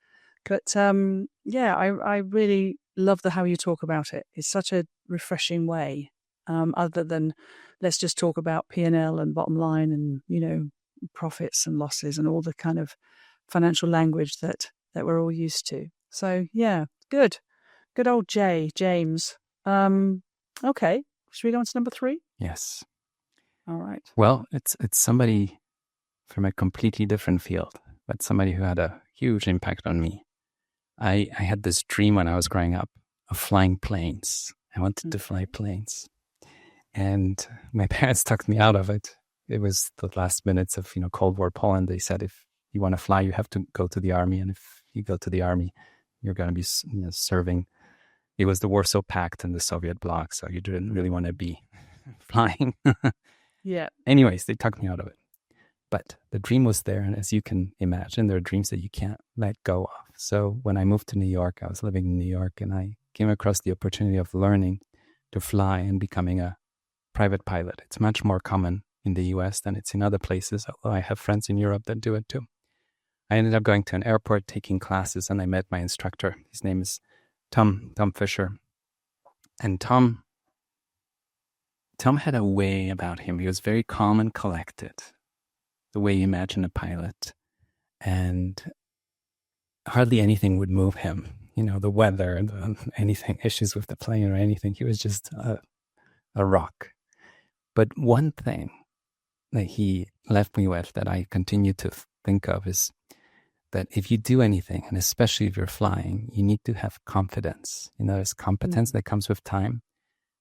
[SPEAKER 1] But I really love how you talk about it. It's such a refreshing way. Other than let's just talk about P&L and bottom line and profits and losses and all the kind of financial language that we're all used to. So good old James. Okay, should we go on to number 3?
[SPEAKER 2] Yes.
[SPEAKER 1] All right.
[SPEAKER 2] Well, it's somebody from a completely different field, but somebody who had a huge impact on me. I had this dream when I was growing up of flying planes. I wanted to fly planes, and my parents talked me out of it. It was the last minutes of Cold War Poland. They said if you want to fly, you have to go to the army, and if you go to the army, you're going to be serving. It was the Warsaw Pact and the Soviet bloc, so you didn't really want to be flying.
[SPEAKER 1] Yeah.
[SPEAKER 2] Anyways, they talked me out of it. But the dream was there, and as you can imagine, there are dreams that you can't let go of. So when I moved to New York, I was living in New York, and I came across the opportunity of learning to fly and becoming a private pilot. It's much more common in the US than it's in other places, although I have friends in Europe that do it too. I ended up going to an airport, taking classes, and I met my instructor. His name is Tom Fisher. And Tom had a way about him. He was very calm and collected, the way you imagine a pilot. And hardly anything would move him. The weather, anything, issues with the plane or anything. He was just a rock. But one thing that he left me with that I continue to think of is that if you do anything, and especially if you're flying, you need to have confidence. There's competence that comes with time,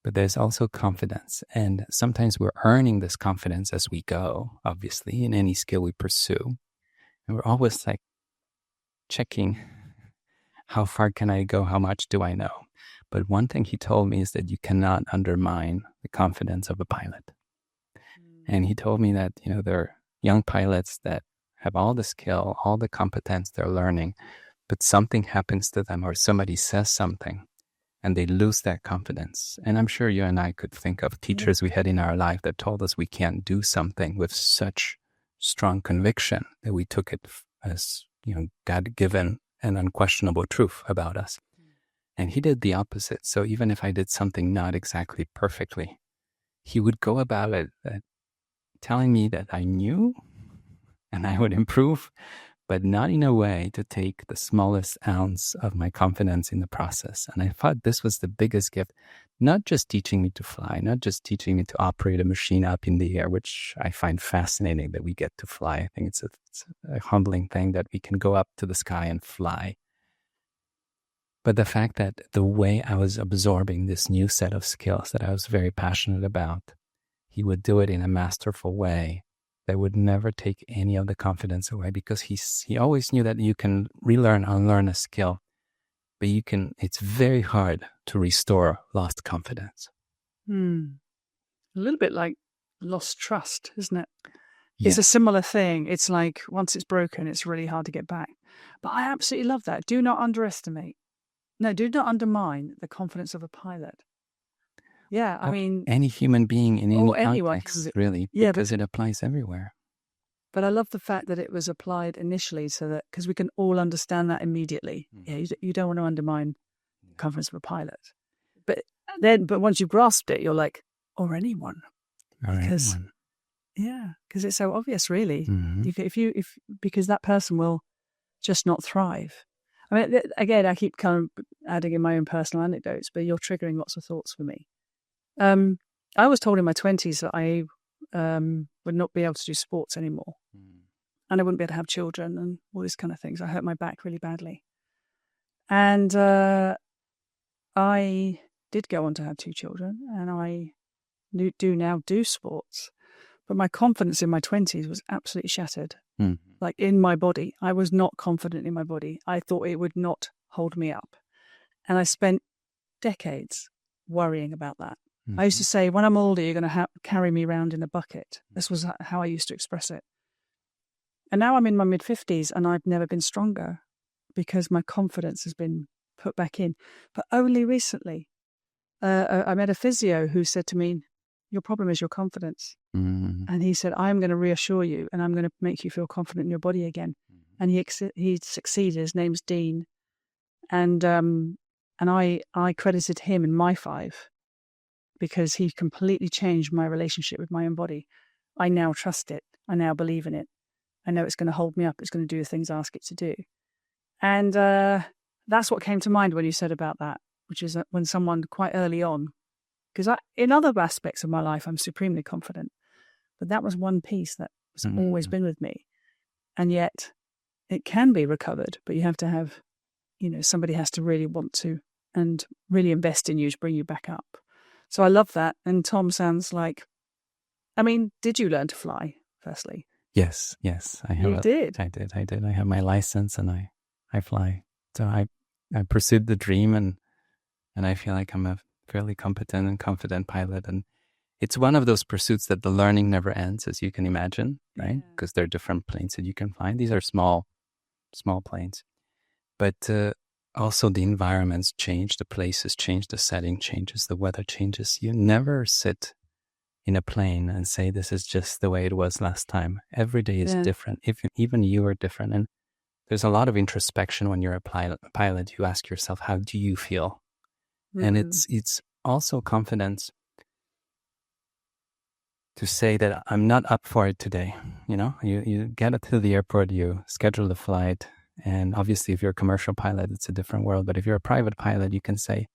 [SPEAKER 2] but there's also confidence. And sometimes we're earning this confidence as we go, obviously, in any skill we pursue. And we're always like checking, how far can I go? How much do I know? But one thing he told me is that you cannot undermine the confidence of a pilot. And he told me that, there are young pilots that have all the skill, all the competence they're learning, but something happens to them or somebody says something and they lose that confidence. And I'm sure you and I could think of teachers we had in our life that told us we can't do something with such strong conviction that we took it as, God-given and unquestionable truth about us. And he did the opposite. So even if I did something not exactly perfectly, he would go about it telling me that I knew and I would improve, but not in a way to take the smallest ounce of my confidence in the process. And I thought this was the biggest gift, not just teaching me to fly, not just teaching me to operate a machine up in the air, which I find fascinating that we get to fly. I think it's a humbling thing that we can go up to the sky and fly. But the fact that the way I was absorbing this new set of skills that I was very passionate about, he would do it in a masterful way that would never take any of the confidence away, because he always knew that you can relearn, unlearn a skill, but it's very hard to restore lost confidence.
[SPEAKER 1] A little bit like lost trust, isn't it?
[SPEAKER 2] Yeah.
[SPEAKER 1] It's a similar thing. It's like once it's broken, it's really hard to get back. But I absolutely love that. Do not undermine the confidence of a pilot. Yeah, I mean,
[SPEAKER 2] any human being in any
[SPEAKER 1] anyone
[SPEAKER 2] context, really,
[SPEAKER 1] yeah,
[SPEAKER 2] because it applies everywhere.
[SPEAKER 1] But I love the fact that it was applied initially, so that because we can all understand that immediately. Yeah, you don't want to undermine the confidence of a pilot, but once you've grasped it, you're like, or anyone, because it's so obvious, really. Because that person will just not thrive. I mean, again, I keep kind of adding in my own personal anecdotes, but you're triggering lots of thoughts for me. I was told in my 20s that I would not be able to do sports anymore. And I wouldn't be able to have children and all these kind of things. I hurt my back really badly. And I did go on to have 2 children, and I do do sports. But my confidence in my 20s was absolutely shattered. Like in my body. I was not confident in my body. I thought it would not hold me up. And I spent decades worrying about that. I used to say, when I'm older, you're going to carry me around in a bucket. This was how I used to express it. And now I'm in my mid-50s and I've never been stronger because my confidence has been put back in. But only recently, I met a physio who said to me, your problem is your confidence. And he said, I'm going to reassure you and I'm going to make you feel confident in your body again. And he succeeded. His name's Dean. And I credited him in my 5. Because he completely changed my relationship with my own body. I now trust it. I now believe in it. I know it's going to hold me up. It's going to do the things I ask it to do. And that's what came to mind when you said about that, which is when someone quite early on, because in other aspects of my life, I'm supremely confident. But that was one piece that has always been with me. And yet it can be recovered, but you have to have, somebody has to really want to and really invest in you to bring you back up. So I love that. And Tom sounds like, did you learn to fly, firstly?
[SPEAKER 2] Yes. I
[SPEAKER 1] did?
[SPEAKER 2] I did. I have my license and I fly. So I pursued the dream and I feel like I'm a fairly competent and confident pilot. And it's one of those pursuits that the learning never ends, as you can imagine, right? Because there are different planes that you can fly. These are small planes. But also the environments change, the places change, the setting changes, the weather changes. You never sit in a plane and say, this is just the way it was last time. Every day is different. Even you are different. And there's a lot of introspection when you're a pilot. You ask yourself, how do you feel? And it's also confidence to say that I'm not up for it today. You get to the airport, you schedule the flight. And obviously, if you're a commercial pilot, it's a different world. But if you're a private pilot, you can say,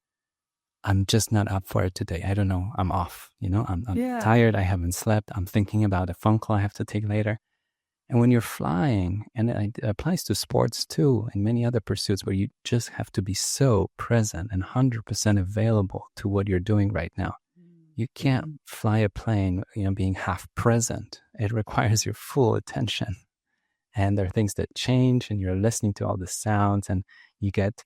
[SPEAKER 2] I'm just not up for it today. I don't know. I'm off. I'm tired. I haven't slept. I'm thinking about a phone call I have to take later. And when you're flying, and it applies to sports too, and many other pursuits where you just have to be so present and 100% available to what you're doing right now. You can't fly a plane, being half present. It requires your full attention. And there are things that change, and you're listening to all the sounds, and you get,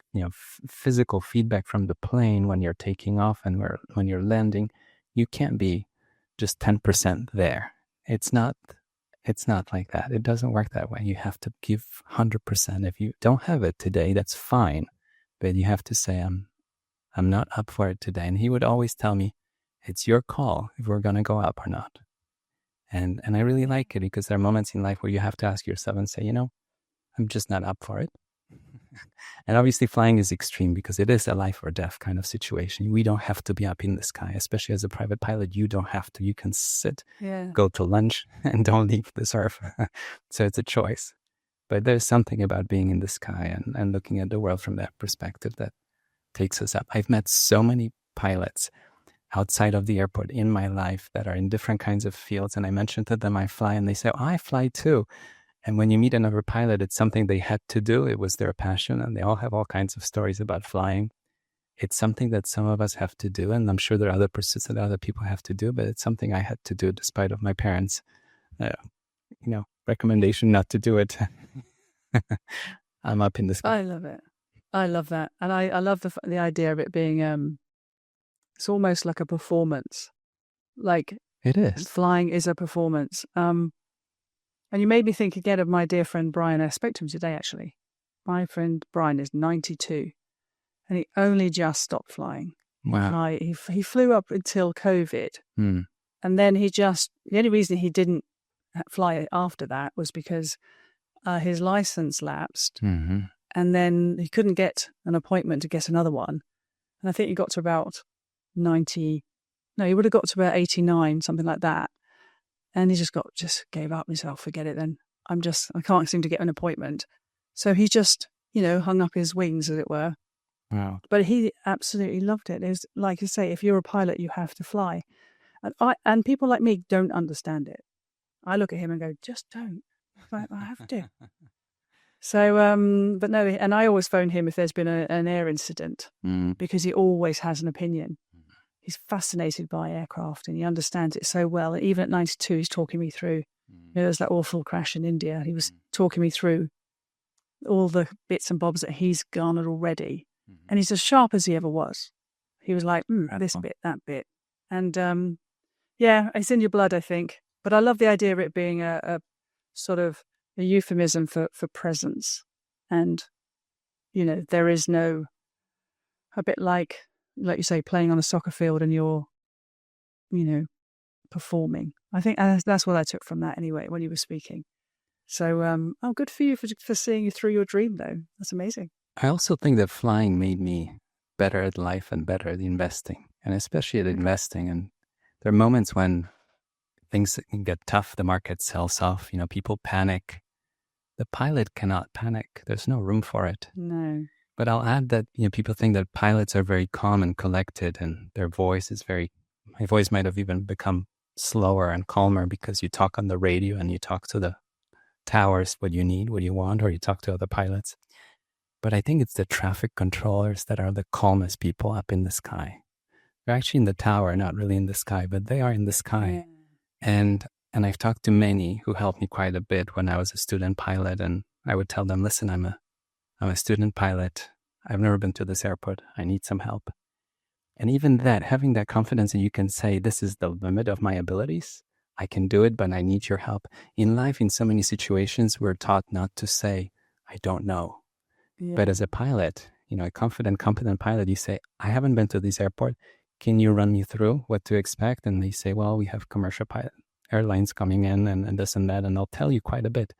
[SPEAKER 2] physical feedback from the plane when you're taking off and when you're landing. You can't be just 10% there. It's not like that. It doesn't work that way. You have to give 100%. If you don't have it today, that's fine, but you have to say, I'm not up for it today. And he would always tell me, it's your call if we're going to go up or not. And I really like it because there are moments in life where you have to ask yourself and say, I'm just not up for it. And obviously flying is extreme because it is a life or death kind of situation. We don't have to be up in the sky, especially as a private pilot. You don't have to. You can sit, go to lunch, and don't leave this earth. So it's a choice. But there's something about being in the sky and looking at the world from that perspective that takes us up. I've met so many pilots outside of the airport in my life that are in different kinds of fields. And I mentioned to them I fly, and they say, I fly too. And when you meet another pilot, it's something they had to do. It was their passion, and they all have all kinds of stories about flying. It's something that some of us have to do, and I'm sure there are other pursuits that other people have to do, but it's something I had to do despite of my parents' recommendation not to do it. I'm up in the sky.
[SPEAKER 1] I love it. I love that. And I love the idea of it being, it's almost like a performance. Like,
[SPEAKER 2] it is.
[SPEAKER 1] Flying is a performance. And you made me think again of my dear friend Brian. I spoke to him today, actually. My friend Brian is 92, and he only just stopped flying.
[SPEAKER 2] Wow.
[SPEAKER 1] He flew up until COVID. And then the only reason he didn't fly after that was because his license lapsed.
[SPEAKER 2] Mm-hmm.
[SPEAKER 1] And then he couldn't get an appointment to get another one. And I think he got to about 90. No, he would have got to about 89, something like that. And he just gave up himself. Forget it then. I can't seem to get an appointment. So he just, hung up his wings, as it were.
[SPEAKER 2] Wow.
[SPEAKER 1] But he absolutely loved it. It was like you say, if you're a pilot, you have to fly. And people like me don't understand it. I look at him and go, just don't. I have to. So, but no, and I always phone him if there's been an air incident because he always has an opinion. He's fascinated by aircraft and he understands it so well. And even at 92, he's talking me through, there was that awful crash in India. He was talking me through all the bits and bobs that he's garnered already. And he's as sharp as he ever was. He was like, this bit, that bit. And it's in your blood, I think. But I love the idea of it being a sort of a euphemism for presence. And, there is no, a bit like you say, playing on a soccer field and you're, performing. I think that's what I took from that anyway, when you were speaking. So, good for you for seeing you through your dream, though. That's amazing.
[SPEAKER 2] I also think that flying made me better at life and better at investing, and especially at investing. And there are moments when things can get tough, the market sells off, people panic. The pilot cannot panic. There's no room for it.
[SPEAKER 1] No.
[SPEAKER 2] But I'll add that, people think that pilots are very calm and collected and their voice is my voice might have even become slower and calmer because you talk on the radio and you talk to the towers what you need, what you want, or you talk to other pilots. But I think it's the traffic controllers that are the calmest people up in the sky. They're actually in the tower, not really in the sky, but they are in the sky. Yeah. And I've talked to many who helped me quite a bit when I was a student pilot, and I would tell them, listen, I'm a student pilot. I've never been to this airport. I need some help. And even that, having that confidence that you can say, this is the limit of my abilities. I can do it, but I need your help. In life, in so many situations, we're taught not to say, I don't know. Yeah. But as a pilot, a confident, competent pilot, you say, I haven't been to this airport. Can you run me through what to expect? And they say, well, we have commercial airlines coming in and this and that. And they'll tell you quite a bit.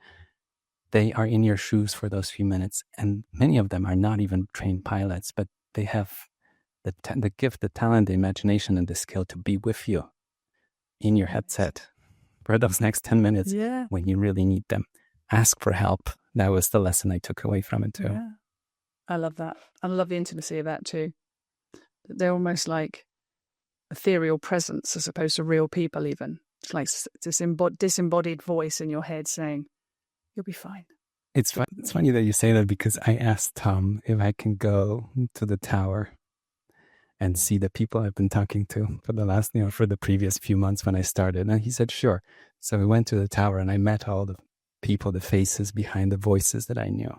[SPEAKER 2] They are in your shoes for those few minutes. And many of them are not even trained pilots, but they have the gift, the talent, the imagination, and the skill to be with you in your headset for those next 10 minutes when you really need them. Ask for help. That was the lesson I took away from it too.
[SPEAKER 1] Yeah. I love that. I love the intimacy of that too. They're almost like ethereal presence as opposed to real people even. It's like this disembodied voice in your head saying, you'll be fine.
[SPEAKER 2] It's funny that you say that because I asked Tom if I can go to the tower and see the people I've been talking to for the previous few months when I started. And he said, sure. So we went to the tower and I met all the people, the faces behind the voices that I knew.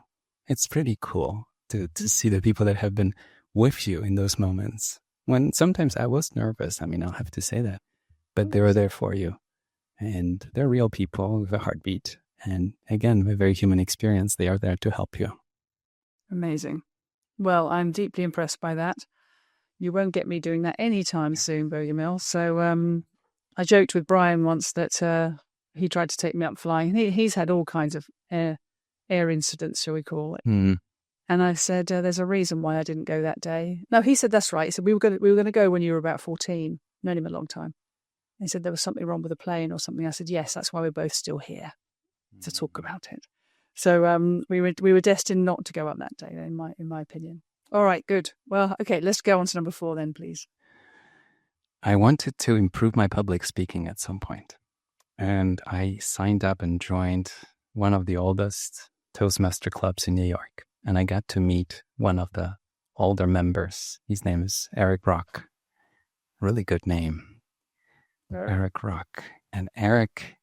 [SPEAKER 2] It's pretty cool to see the people that have been with you in those moments. When sometimes I was nervous, I'll have to say that, but they were there for you. And they're real people with a heartbeat. And again, a very human experience. They are there to help you.
[SPEAKER 1] Amazing. Well, I'm deeply impressed by that. You won't get me doing that anytime soon, Bogumil. So I joked with Brian once that he tried to take me up flying. He's had all kinds of air incidents, shall we call it.
[SPEAKER 2] Mm.
[SPEAKER 1] And I said, there's a reason why I didn't go that day. No, he said, that's right. He said, we were going to go when you were about 14. Known him a long time. He said there was something wrong with the plane or something. I said, yes, that's why we're both still here to talk about it. So we were destined not to go up that day, in my opinion. All right, good. Well, okay, let's go on to number 4 then, please.
[SPEAKER 2] I wanted to improve my public speaking at some point. And I signed up and joined one of the oldest Toastmaster clubs in New York. And I got to meet one of the older members. His name is Eric Rock. Really good name. Eric Rock. And Eric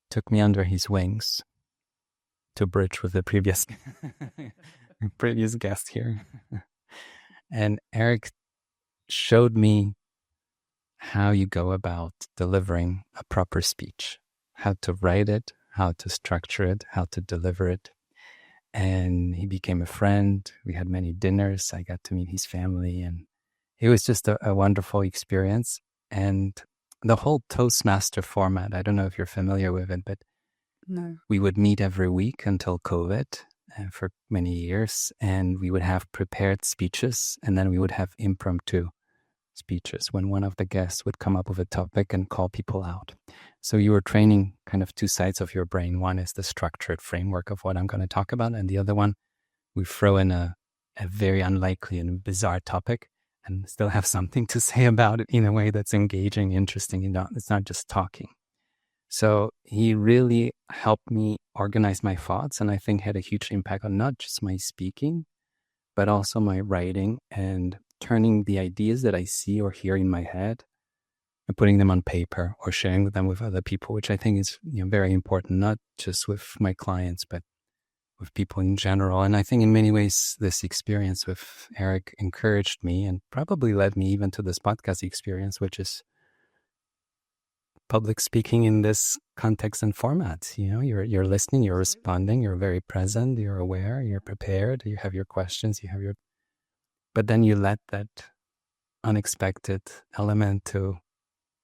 [SPEAKER 2] took me under his wings to bridge with the previous guest here. And Eric showed me how you go about delivering a proper speech, how to write it, how to structure it, how to deliver it. And he became a friend. We had many dinners. I got to meet his family, and it was just a wonderful experience. And the whole Toastmaster format, I don't know if you're familiar with it, but
[SPEAKER 1] no,
[SPEAKER 2] we would meet every week until COVID for many years, and we would have prepared speeches, and then we would have impromptu speeches when one of the guests would come up with a topic and call people out. So you were training kind of two sides of your brain. One is the structured framework of what I'm going to talk about, and the other one, we throw in a very unlikely and bizarre topic and still have something to say about it in a way that's engaging, interesting, and it's not just talking. So he really helped me organize my thoughts, and I think had a huge impact on not just my speaking, but also my writing and turning the ideas that I see or hear in my head and putting them on paper or sharing them with other people, which I think is very important, not just with my clients, but with people in general. And I think in many ways, this experience with Eric encouraged me and probably led me even to this podcast experience, which is public speaking in this context and format. You're listening, you're responding, you're very present, you're aware, you're prepared, you have your questions, but then you let that unexpected element to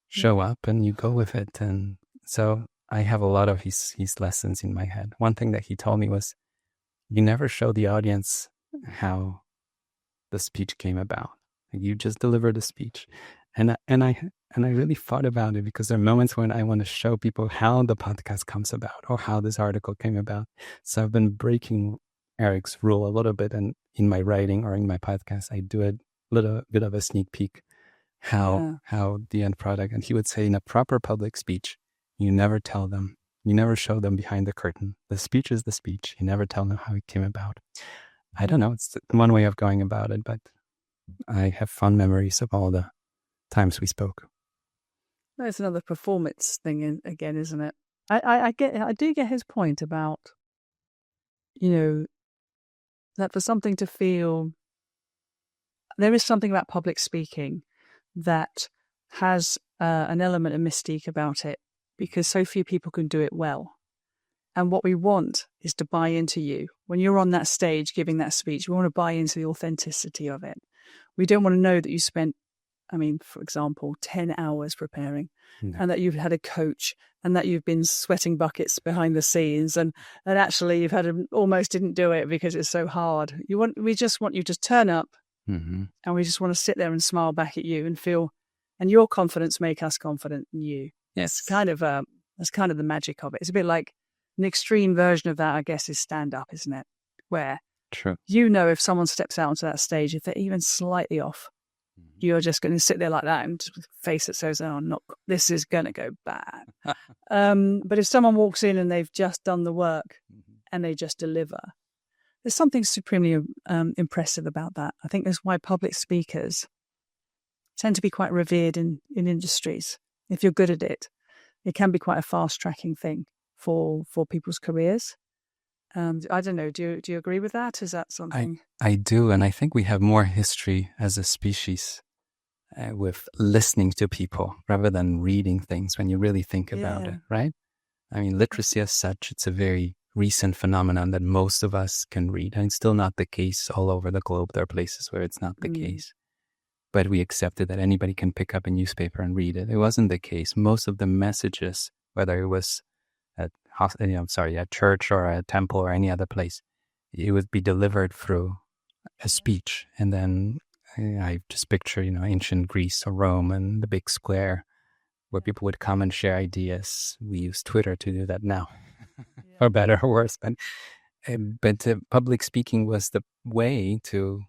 [SPEAKER 2] show up and you go with it. And so I have a lot of his lessons in my head. One thing that he told me was, you never show the audience how the speech came about. You just deliver the speech. And I really thought about it, because there are moments when I want to show people how the podcast comes about or how this article came about. So I've been breaking Eric's rule a little bit, and in my writing or in my podcast, I do a little bit of a sneak peek how the end product. And he would say, in a proper public speech, you never tell them, you never show them behind the curtain. The speech is the speech. You never tell them how it came about. I don't know. It's one way of going about it, but I have fond memories of all the times we spoke.
[SPEAKER 1] That's another performance thing again, isn't it? I do get his point about, that for something to feel, there is something about public speaking that has an element of mystique about it, because so few people can do it well. And what we want is to buy into you. When you're on that stage giving that speech, we want to buy into the authenticity of it. We don't want to know that you spent, for example, 10 hours preparing, and that you've had a coach, and that you've been sweating buckets behind the scenes, and actually you've almost didn't do it because it's so hard. We just want you to turn up, and we just want to sit there and smile back at you and feel, and your confidence make us confident in you.
[SPEAKER 2] Yes,
[SPEAKER 1] that's kind of the magic of it. It's a bit like an extreme version of that, I guess, is stand up, isn't it? Where if someone steps out onto that stage, if they're even slightly off, you're just going to sit there like that and face that says, "Oh, this is going to go bad." But if someone walks in and they've just done the work and they just deliver, there's something supremely impressive about that. I think that's why public speakers tend to be quite revered in industries. If you're good at it, it can be quite a fast-tracking thing for people's careers. I don't know. Do you agree with that? Is that something?
[SPEAKER 2] I do, and I think we have more history as a species with listening to people rather than reading things when you really think about it, right? Literacy as such, it's a very recent phenomenon that most of us can read, and it's still not the case all over the globe. There are places where it's not the case. but we accepted that anybody can pick up a newspaper and read it. It wasn't the case. Most of the messages, whether it was at church or a temple or any other place, it would be delivered through a speech. And then I just picture, ancient Greece or Rome and the big square where people would come and share ideas. We use Twitter to do that now, for better or worse. But public speaking was the way to,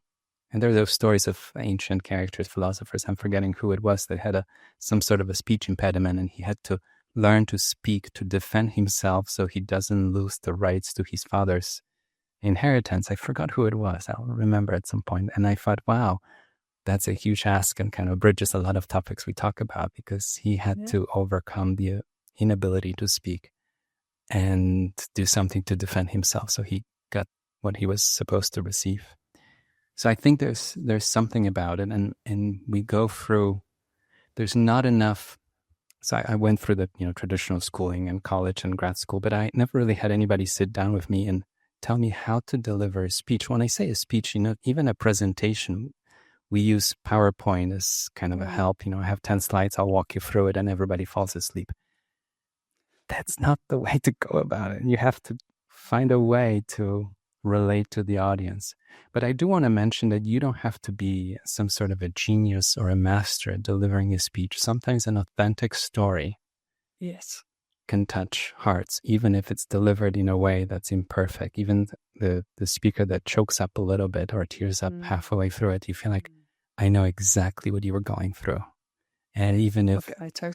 [SPEAKER 2] and there are those stories of ancient characters, philosophers, I'm forgetting who it was, that had some sort of a speech impediment, and he had to learn to speak to defend himself so he doesn't lose the rights to his father's inheritance. I forgot who it was. I'll remember at some point. And I thought, wow, that's a huge ask and kind of bridges a lot of topics we talk about, because he had to overcome the inability to speak and do something to defend himself. So he got what he was supposed to receive. So I think there's something about it. And we go through, there's not enough. So I went through the traditional schooling and college and grad school, but I never really had anybody sit down with me and tell me how to deliver a speech. When I say a speech, even a presentation, we use PowerPoint as kind of a help. I have 10 slides, I'll walk you through it, and everybody falls asleep. That's not the way to go about it. You have to find a way to relate to the audience. But I do want to mention that you don't have to be some sort of a genius or a master at delivering a speech. Sometimes an authentic story can touch hearts, even if it's delivered in a way that's imperfect. Even the speaker that chokes up a little bit or tears up halfway through it, you feel like, I know exactly what you were going through. And even if,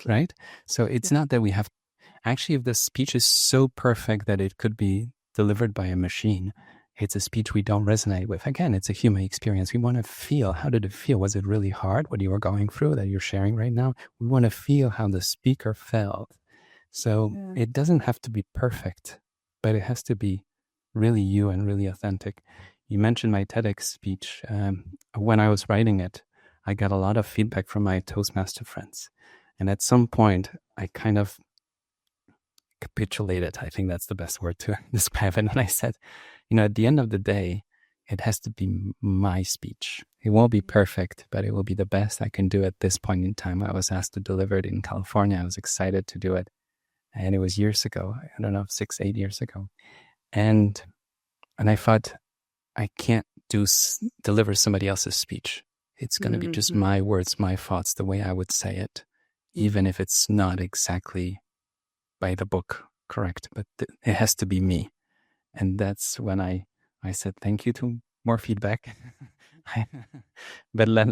[SPEAKER 2] right? So it's not that we have, actually, if the speech is so perfect that it could be delivered by a machine, it's a speech we don't resonate with. Again, it's a human experience. We want to feel, how did it feel? Was it really hard, what you were going through that you're sharing right now? We want to feel how the speaker felt. So it doesn't have to be perfect, but it has to be really you and really authentic. You mentioned my TEDx speech. When I was writing it, I got a lot of feedback from my Toastmaster friends. And at some point, I kind of capitulated. I think that's the best word to describe it. And I said, at the end of the day, it has to be my speech. It won't be perfect, but it will be the best I can do at this point in time. I was asked to deliver it in California. I was excited to do it. And it was years ago. I don't know, 6-8 years ago. And I thought, I can't deliver somebody else's speach. It's going to be just my words, my thoughts, the way I would say it, even if it's not exactly by the book correct, but it has to be me. And that's when I said, thank you to more feedback, but let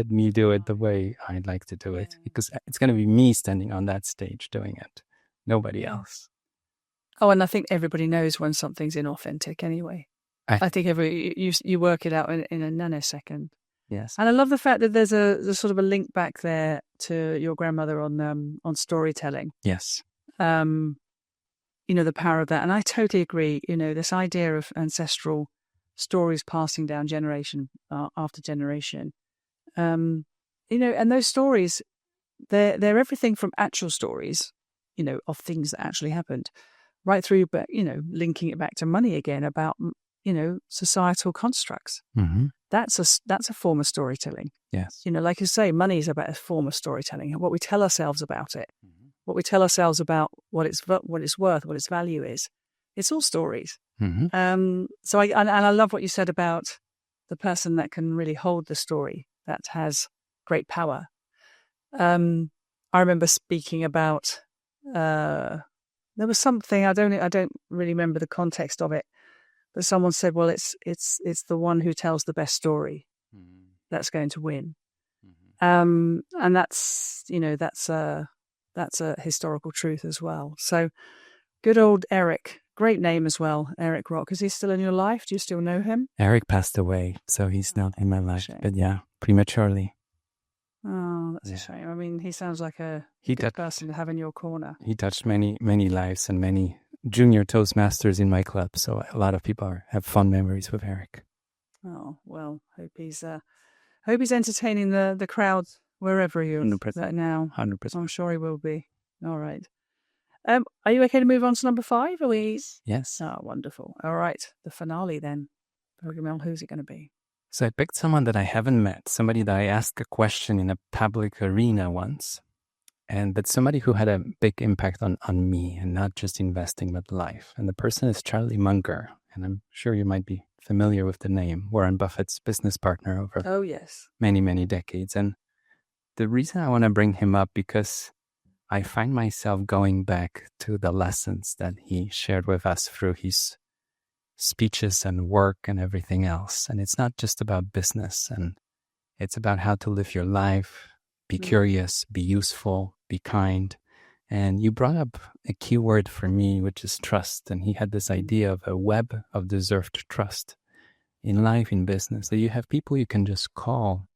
[SPEAKER 2] me do it the way I'd like to do it, because it's going to be me standing on that stage doing it, nobody else.
[SPEAKER 1] Oh, and I think everybody knows when something's inauthentic anyway. I think you work it out in a nanosecond.
[SPEAKER 2] Yes.
[SPEAKER 1] And I love the fact that there's a sort of a link back there to your grandmother on storytelling.
[SPEAKER 2] Yes.
[SPEAKER 1] The power of that. And I totally agree. This idea of ancestral stories passing down generation after generation. And those stories, they're everything from actual stories, of things that actually happened, right through, but, linking it back to money again about, societal constructs.
[SPEAKER 2] Mm-hmm.
[SPEAKER 1] That's a form of storytelling.
[SPEAKER 2] Yes.
[SPEAKER 1] Like you say, money is about a form of storytelling. What we tell ourselves about it, what we tell ourselves about what it's worth, what its value is. It's all stories.
[SPEAKER 2] Mm-hmm.
[SPEAKER 1] So I love what you said about the person that can really hold the story, that has great power. I remember speaking about there was something I don't really remember the context of it, but someone said, well, it's the one who tells the best story that's going to win. And that's that's a historical truth as well. So good old Eric, great name as well, Eric Rock. Is he still in your life? Do you still know him?
[SPEAKER 2] Eric passed away, so he's not in my life, but prematurely.
[SPEAKER 1] Oh, that's a shame. I mean, he sounds like a good person to have in your corner.
[SPEAKER 2] He touched many, many lives and many junior Toastmasters in my club, so a lot of people have fond memories with Eric.
[SPEAKER 1] Oh, well, hope he's entertaining the crowd wherever you're
[SPEAKER 2] 100%.
[SPEAKER 1] now.
[SPEAKER 2] 100%.
[SPEAKER 1] I'm sure he will be. All right. Are you okay to move on to number 5? Are we?
[SPEAKER 2] Yes.
[SPEAKER 1] Oh, wonderful. All right. The finale then. Bogumil, who's it going to be?
[SPEAKER 2] So I picked someone that I haven't met, somebody that I asked a question in a public arena once, but somebody who had a big impact on me, and not just investing, but life. And the person is Charlie Munger. And I'm sure you might be familiar with the name, Warren Buffett's business partner over
[SPEAKER 1] Oh, yes.
[SPEAKER 2] many, many decades. And the reason I want to bring him up, because I find myself going back to the lessons that he shared with us through his speeches and work and everything else. And it's not just about business, and it's about how to live your life, be curious, be useful, be kind. And you brought up a key word for me, which is trust. And he had this idea of a web of deserved trust in life, in business, that you have people you can just call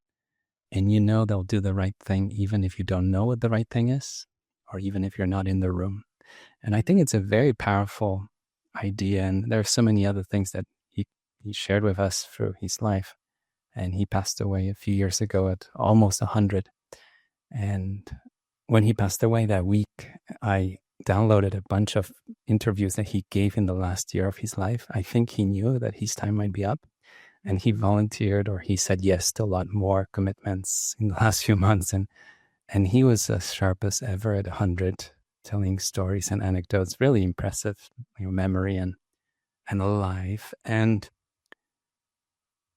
[SPEAKER 2] and you know they'll do the right thing, even if you don't know what the right thing is, or even if you're not in the room. And I think it's a very powerful idea. And there are so many other things that he shared with us through his life. And he passed away a few years ago at almost 100. And when he passed away that week, I downloaded a bunch of interviews that he gave in the last year of his life. I think he knew that his time might be up, and he volunteered, or he said yes to a lot more commitments in the last few months. And he was as sharp as ever at 100, telling stories and anecdotes. Really impressive, memory and alive. And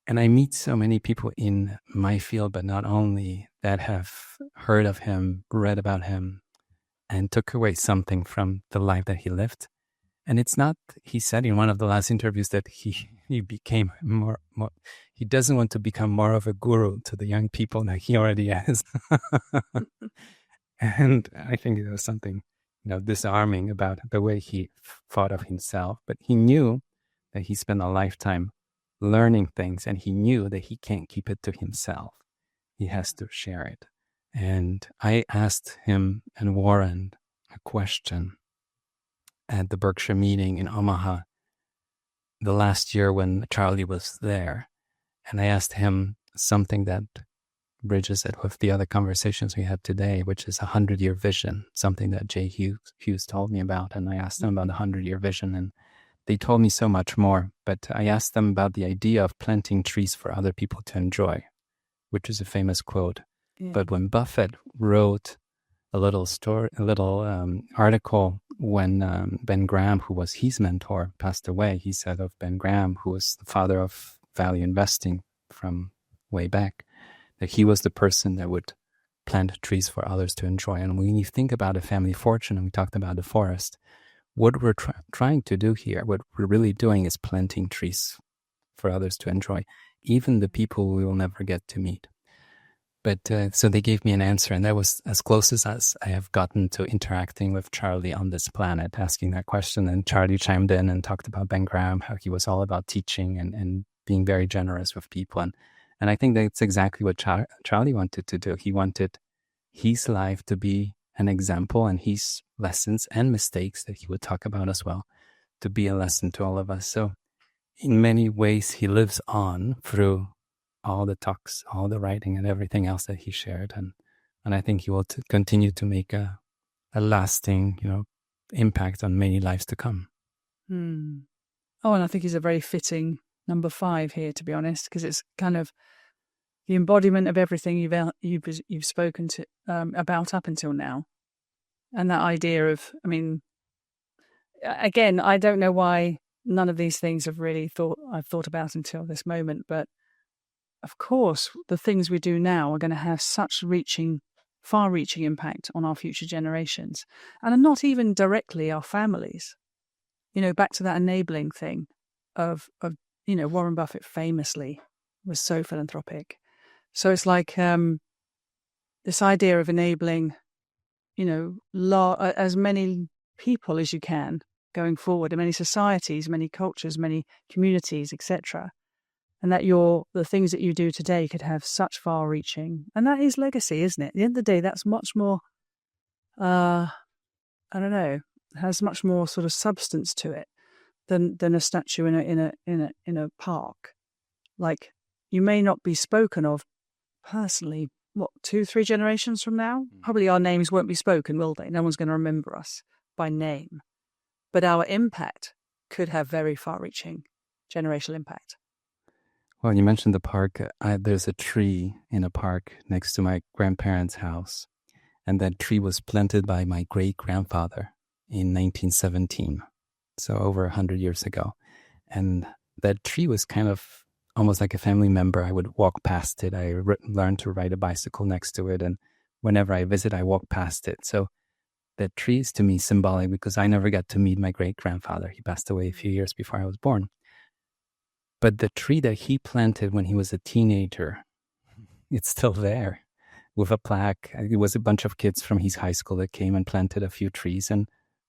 [SPEAKER 2] I meet so many people in my field, but not only, that have heard of him, read about him, and took away something from the life that he lived. And it's not, he said in one of the last interviews that he became more, he doesn't want to become more of a guru to the young people that he already is. And I think it was something, disarming about the way he thought of himself. But he knew that he spent a lifetime learning things, and he knew that he can't keep it to himself. He has to share it. And I asked him and Warren a question at the Berkshire meeting in Omaha the last year when Charlie was there. And I asked him something that bridges it with the other conversations we had today, which is 100-year vision, something that Jay Hughes told me about. And I asked them about the 100-year vision, and they told me so much more. But I asked them about the idea of planting trees for other people to enjoy, which is a famous quote. Yeah. But when Buffett wrote a little article when Ben Graham, who was his mentor, passed away, he said of Ben Graham, who was the father of value investing from way back, that he was the person that would plant trees for others to enjoy. And when you think about a family fortune, and we talked about the forest, what we're trying to do here, what we're really doing, is planting trees for others to enjoy, even the people we will never get to meet. But so they gave me an answer, and that was as close as I have gotten to interacting with Charlie on this planet, asking that question. And Charlie chimed in and talked about Ben Graham, how he was all about teaching and being very generous with people. And I think that's exactly what Charlie wanted to do. He wanted his life to be an example, and his lessons and mistakes that he would talk about as well, to be a lesson to all of us. So in many ways, he lives on through all the talks, all the writing, and everything else that he shared. And I think he will continue to make a lasting, impact on many lives to come.
[SPEAKER 1] Oh, and I think he's a very fitting number 5 here, to be honest, because it's kind of the embodiment of everything you've spoken to about up until now. And that idea of, again, I don't know why none of these things I've thought about until this moment, but of course, the things we do now are going to have such far-reaching impact on our future generations, and are not even directly our families. Back to that enabling thing of Warren Buffett famously was so philanthropic. So it's like this idea of enabling, as many people as you can going forward, in many societies, many cultures, many communities, etc. And that the things that you do today could have such far-reaching, and that is legacy, isn't it? At the end of the day, that's much more, has much more sort of substance to it than a statue in a park. Like, you may not be spoken of personally, 2-3 generations from now? Probably our names won't be spoken, will they? No one's going to remember us by name. But our impact could have very far-reaching generational impact.
[SPEAKER 2] Well, you mentioned the park. There's a tree in a park next to my grandparents' house. And that tree was planted by my great-grandfather in 1917. So over 100 years ago. And that tree was kind of almost like a family member. I would walk past it. I learned to ride a bicycle next to it. And whenever I visit, I walk past it. So that tree is to me symbolic because I never got to meet my great-grandfather. He passed away a few years before I was born. But the tree that he planted when he was a teenager, it's still there with a plaque. It was a bunch of kids from his high school that came and planted a few trees, and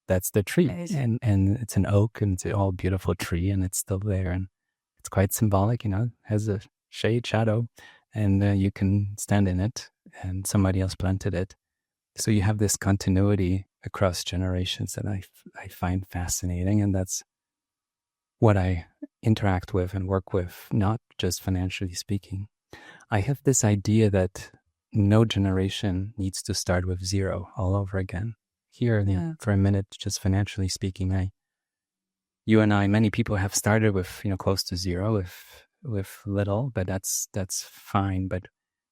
[SPEAKER 2] that's the tree.
[SPEAKER 1] Amazing.
[SPEAKER 2] And it's an oak, and it's an all beautiful tree, and it's still there. And it's quite symbolic, has a shade, shadow, and you can stand in it, and somebody else planted it. So you have this continuity across generations that I find fascinating, and that's what I interact with and work with, not just financially speaking. I have this idea that no generation needs to start with zero all over again. Here, for a minute, just financially speaking, you and I, many people have started with, close to zero, with little, but that's fine. But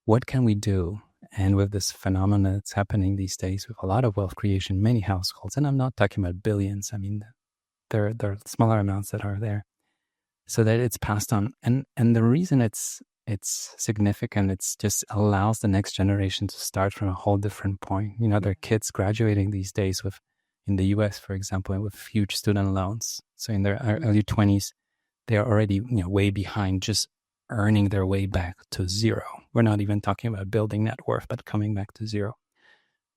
[SPEAKER 2] what can we do? And with this phenomenon that's happening these days with a lot of wealth creation, many households, and I'm not talking about billions. I mean, there are smaller amounts that are there, so that it's passed on. And the reason it's significant, it's just allows the next generation to start from a whole different point. There are kids graduating these days in the US, for example, with huge student loans. So in their early 20s, they are already way behind, just earning their way back to zero. We're not even talking about building net worth, but coming back to zero.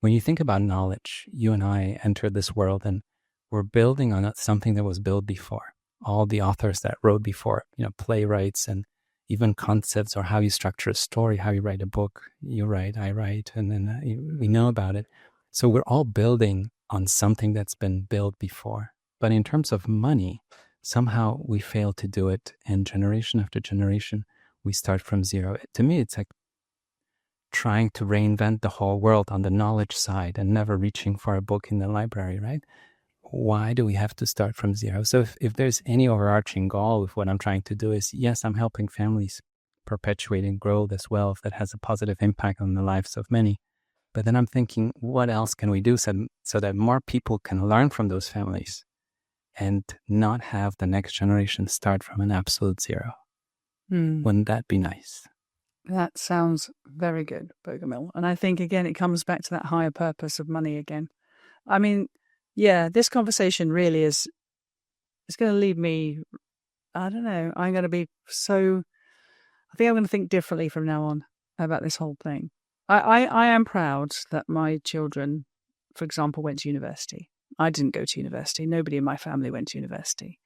[SPEAKER 2] When you think about knowledge, you and I entered this world and we're building on something that was built before. All the authors that wrote before, playwrights and even concepts, or how you structure a story, how you write a book, you write, I write, and then we know about it. So we're all building on something that's been built before. But in terms of money, somehow we fail to do it. And generation after generation, we start from zero. To me, it's like trying to reinvent the whole world on the knowledge side and never reaching for a book in the library, right? Why do we have to start from zero? So if there's any overarching goal with what I'm trying to do is, yes, I'm helping families perpetuate and grow this wealth that has a positive impact on the lives of many. But then I'm thinking, what else can we do so that more people can learn from those families and not have the next generation start from an absolute zero? Wouldn't that be nice?
[SPEAKER 1] That sounds very good, Bogumil. And I think, again, it comes back to that higher purpose of money again. I mean, yeah, this conversation really it's going to leave me, I don't know, I think I'm going to think differently from now on about this whole thing. I am proud that my children, for example, went to university. I didn't go to university. Nobody in my family went to university.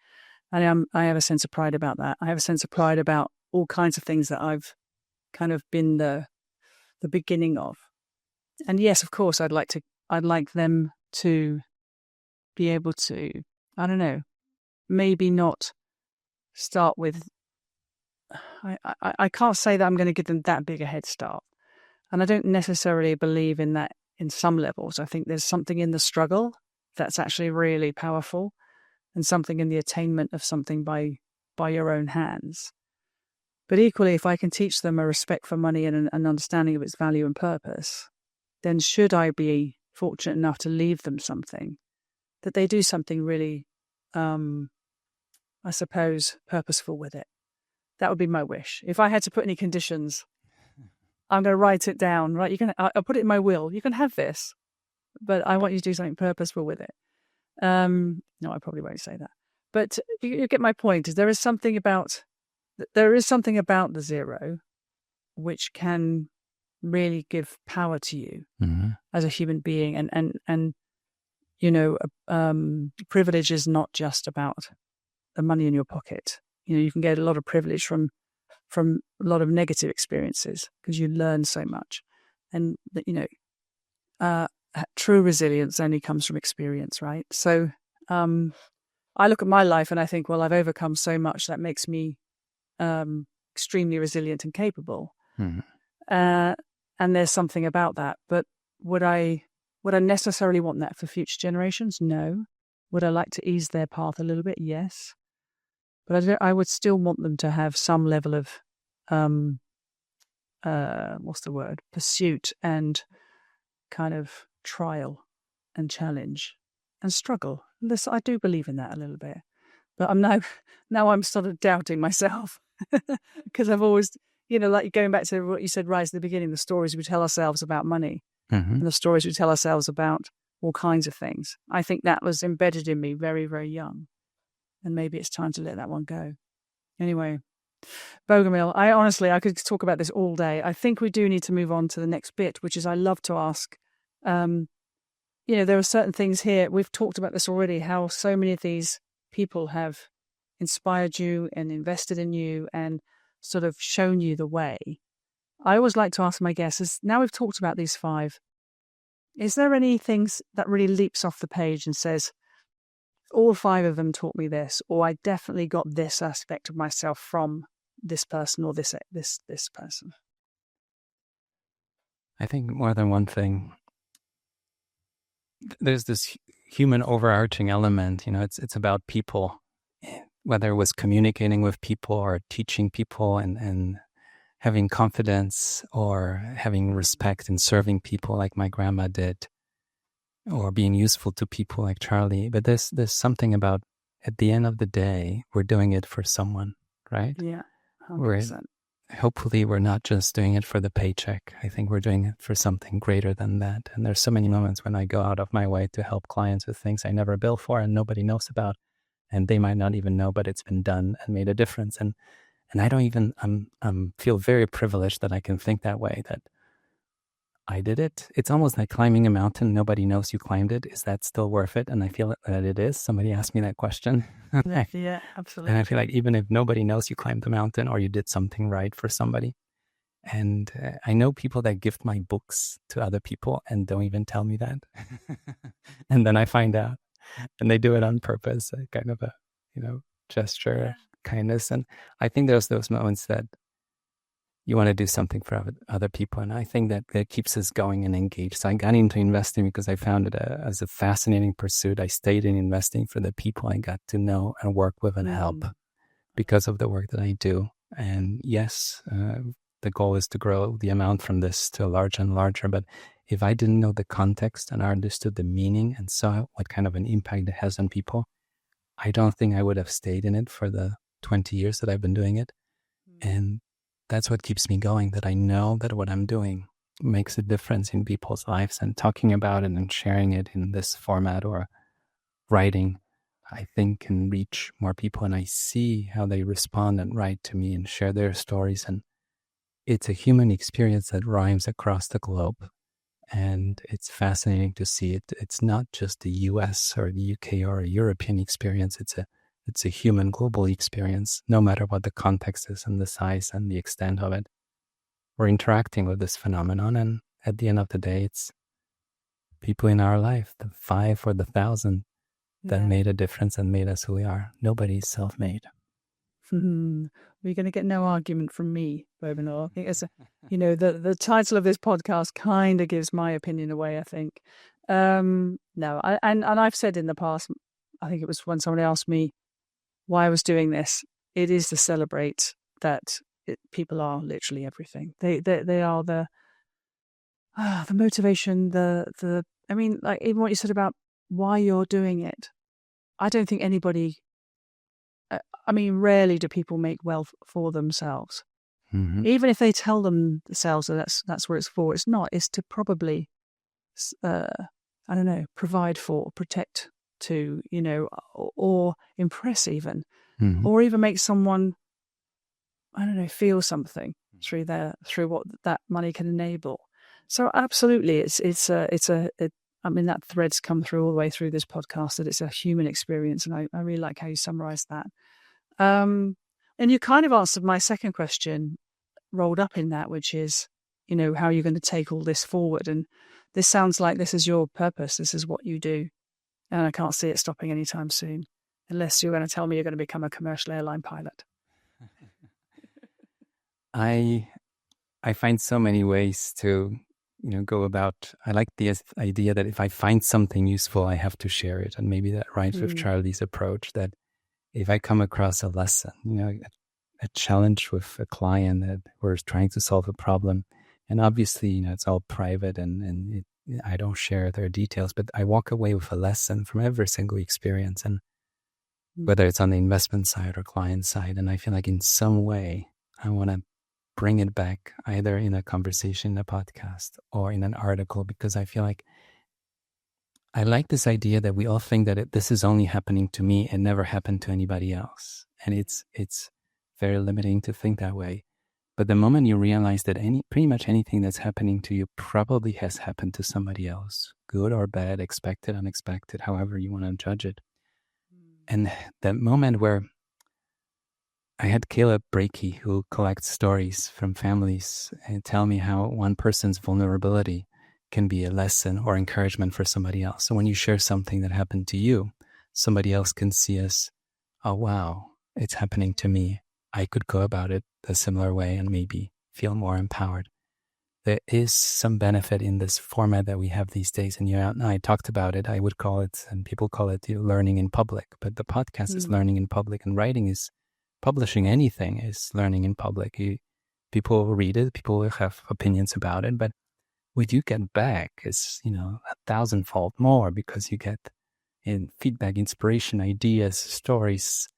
[SPEAKER 1] And I have a sense of pride about that. I have a sense of pride about all kinds of things that I've kind of been the beginning of. And yes, of course, I'd like them to be able to, I don't know, maybe not start with, I can't say that I'm going to give them that big a head start. And I don't necessarily believe in that in some levels. I think there's something in the struggle that's actually really powerful, and something in the attainment of something by your own hands. But equally, if I can teach them a respect for money and an understanding of its value and purpose, then should I be fortunate enough to leave them something, that they do something really, I suppose, purposeful with it. That would be my wish. If I had to put any conditions, I'm going to write it down, right? I'll put it in my will. You can have this, but I want you to do something purposeful with it. No, I probably won't say that. But you get my point. There is something about the zero which can really give power to you as a human being, and privilege is not just about the money in your pocket. You can get a lot of privilege from a lot of negative experiences because you learn so much, and true resilience only comes from experience, right? So I look at my life and I think, well, I've overcome so much that makes me extremely resilient and capable. And there's something about that. But would I necessarily want that for future generations? No. Would I like to ease their path a little bit? Yes. But I would still want them to have some level of pursuit and kind of trial and challenge and struggle. I do believe in that a little bit, but now I'm sort of doubting myself because I've always, like going back to what you said right at the beginning, the stories we tell ourselves about money and the stories we tell ourselves about all kinds of things. I think that was embedded in me very, very young, and maybe it's time to let that one go. Anyway, Bogumil, I could talk about this all day. I think we do need to move on to the next bit, which is I love to ask, there are certain things here. We've talked about this already, how so many of these people have inspired you and invested in you and sort of shown you the way. I always like to ask my guests, now we've talked about these 5, is there any things that really leaps off the page and says, all 5 of them taught me this, or I definitely got this aspect of myself from this person or this person?
[SPEAKER 2] I think more than one thing. There's this human overarching element, it's about people, whether it was communicating with people or teaching people and having confidence or having respect and serving people like my grandma did, or being useful to people like Charlie. But there's something about, at the end of the day, we're doing it for someone, right?
[SPEAKER 1] Yeah, 100%.
[SPEAKER 2] Hopefully we're not just doing it for the paycheck. I think we're doing it for something greater than that. And there's so many moments when I go out of my way to help clients with things I never bill for and nobody knows about. And they might not even know, but it's been done and made a difference. And I don't even, feel very privileged that I can think that way, that I did it. It's almost like climbing a mountain. Nobody knows you climbed it. Is that still worth it? And I feel that it is. Somebody asked me that question.
[SPEAKER 1] Yeah, absolutely.
[SPEAKER 2] And I feel like even if nobody knows you climbed the mountain or you did something right for somebody. And I know people that gift my books to other people and don't even tell me that. And then I find out. And they do it on purpose, kind of a, gesture of kindness. And I think there's those moments that you want to do something for other people. And I think that keeps us going and engaged. So I got into investing because I found it as a fascinating pursuit. I stayed in investing for the people I got to know and work with and help because of the work that I do. And yes, the goal is to grow the amount from this to larger and larger. But if I didn't know the context and I understood the meaning and saw what kind of an impact it has on people, I don't think I would have stayed in it for the 20 years that I've been doing it. And that's what keeps me going, that I know that what I'm doing makes a difference in people's lives, and talking about it and sharing it in this format or writing, I think can reach more people. And I see how they respond and write to me and share their stories. And it's a human experience that rhymes across the globe. And it's fascinating to see it. It's not just the US or the UK or a European experience. It's a human global experience, no matter what the context is and the size and the extent of it. We're interacting with this phenomenon, and at the end of the day, it's people in our life, the 5 or the 1,000 that made a difference and made us who we are. Nobody's self-made.
[SPEAKER 1] We're going to get no argument from me, Bogumil. I think it's the title of this podcast kind of gives my opinion away, I think. And I've said in the past, I think it was when somebody asked me why I was doing this, it is to celebrate that people are literally everything. They are the motivation, like even what you said about why you're doing it. I don't think anybody, rarely do people make wealth for themselves. Mm-hmm. Even if they tell themselves that that's what it's for, it's not. It's to probably, provide for, protect to, or impress even, or even make someone, feel something through what that money can enable. So absolutely, that thread's come through all the way through this podcast, that it's a human experience, and I really like how you summarised that. And you kind of answered my second question, rolled up in that, which is, how are you going to take all this forward? And this sounds like this is your purpose. This is what you do. And I can't see it stopping anytime soon, unless you're going to tell me you're going to become a commercial airline pilot.
[SPEAKER 2] I find so many ways to, go about. I like the idea that if I find something useful, I have to share it. And maybe that rhymes with Charlie's approach, that if I come across a lesson, a challenge with a client that we're trying to solve a problem. And obviously, it's all private and I don't share their details, but I walk away with a lesson from every single experience. And whether it's on the investment side or client side, and I feel like in some way, I want to bring it back either in a conversation, in a podcast, or in an article, because I feel like I like this idea that we all think that this is only happening to me and never happened to anybody else. And it's very limiting to think that way. But the moment you realize that pretty much anything that's happening to you probably has happened to somebody else, good or bad, expected, unexpected, however you want to judge it. And that moment where I had Caleb Breakey, who collects stories from families and tell me how one person's vulnerability can be a lesson or encouragement for somebody else. So when you share something that happened to you, somebody else can see as, oh, wow, it's happening to me. I could go about it a similar way and maybe feel more empowered. There is some benefit in this format that we have these days. And I talked about it. I would call it, and people call it, learning in public. But the podcast is learning in public, and writing is, publishing anything is learning in public. People read it, people will have opinions about it, but what you get back is, 1,000-fold more, because you get in feedback, inspiration, ideas, stories.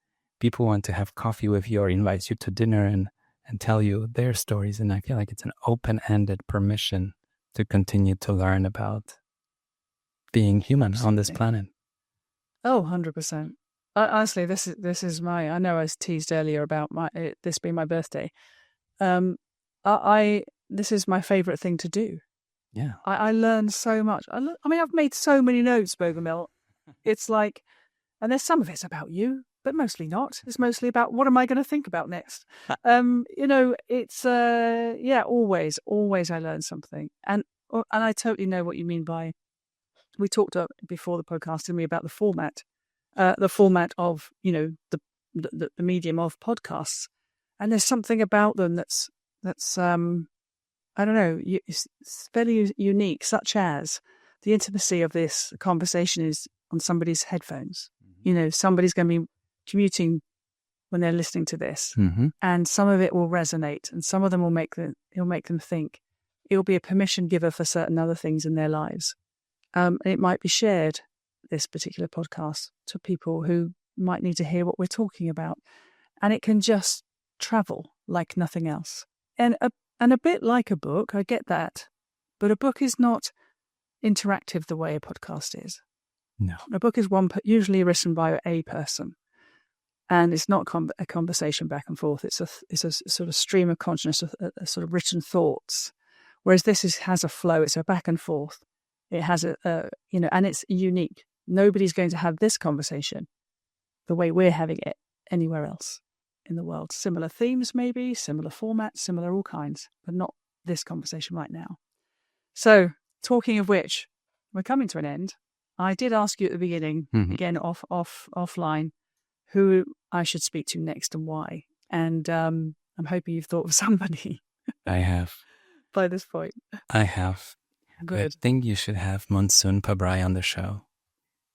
[SPEAKER 2] People want to have coffee with you or invite you to dinner and tell you their stories. And I feel like it's an open-ended permission to continue to learn about being human on this planet.
[SPEAKER 1] Oh, 100%. Honestly, this is I know I was teased earlier about this being my birthday. This is my favorite thing to do.
[SPEAKER 2] Yeah.
[SPEAKER 1] I learn so much. I've made so many notes, Bogumil. It's like, and there's some of it's about you, but mostly not. It's mostly about what am I going to think about next. It's always I learn something, and I totally know what you mean by. We talked before the podcast, didn't we, about the format of the medium of podcasts, and there's something about them that's I don't know, it's fairly unique, such as the intimacy of this conversation is on somebody's headphones. Somebody's going to be commuting when they're listening to this, and some of it will resonate, and some of them it'll make them think. It'll be a permission giver for certain other things in their lives. And it might be shared, this particular podcast, to people who might need to hear what we're talking about. And it can just travel like nothing else. And a bit like a book, I get that. But a book is not interactive the way a podcast is.
[SPEAKER 2] No.
[SPEAKER 1] A book is usually written by a person. And it's not a conversation back and forth. It's a sort of stream of consciousness, a sort of written thoughts. Whereas this has a flow. It's a back and forth. It has and it's unique. Nobody's going to have this conversation the way we're having it anywhere else in the world. Similar themes, maybe, similar formats, similar all kinds, but not this conversation right now. So, talking of which, we're coming to an end. I did ask you at the beginning, again, offline, who I should speak to next and why. And I'm hoping you've thought of somebody.
[SPEAKER 2] I have.
[SPEAKER 1] By this point.
[SPEAKER 2] I have.
[SPEAKER 1] Good.
[SPEAKER 2] I think you should have Monsoon Pabrai on the show.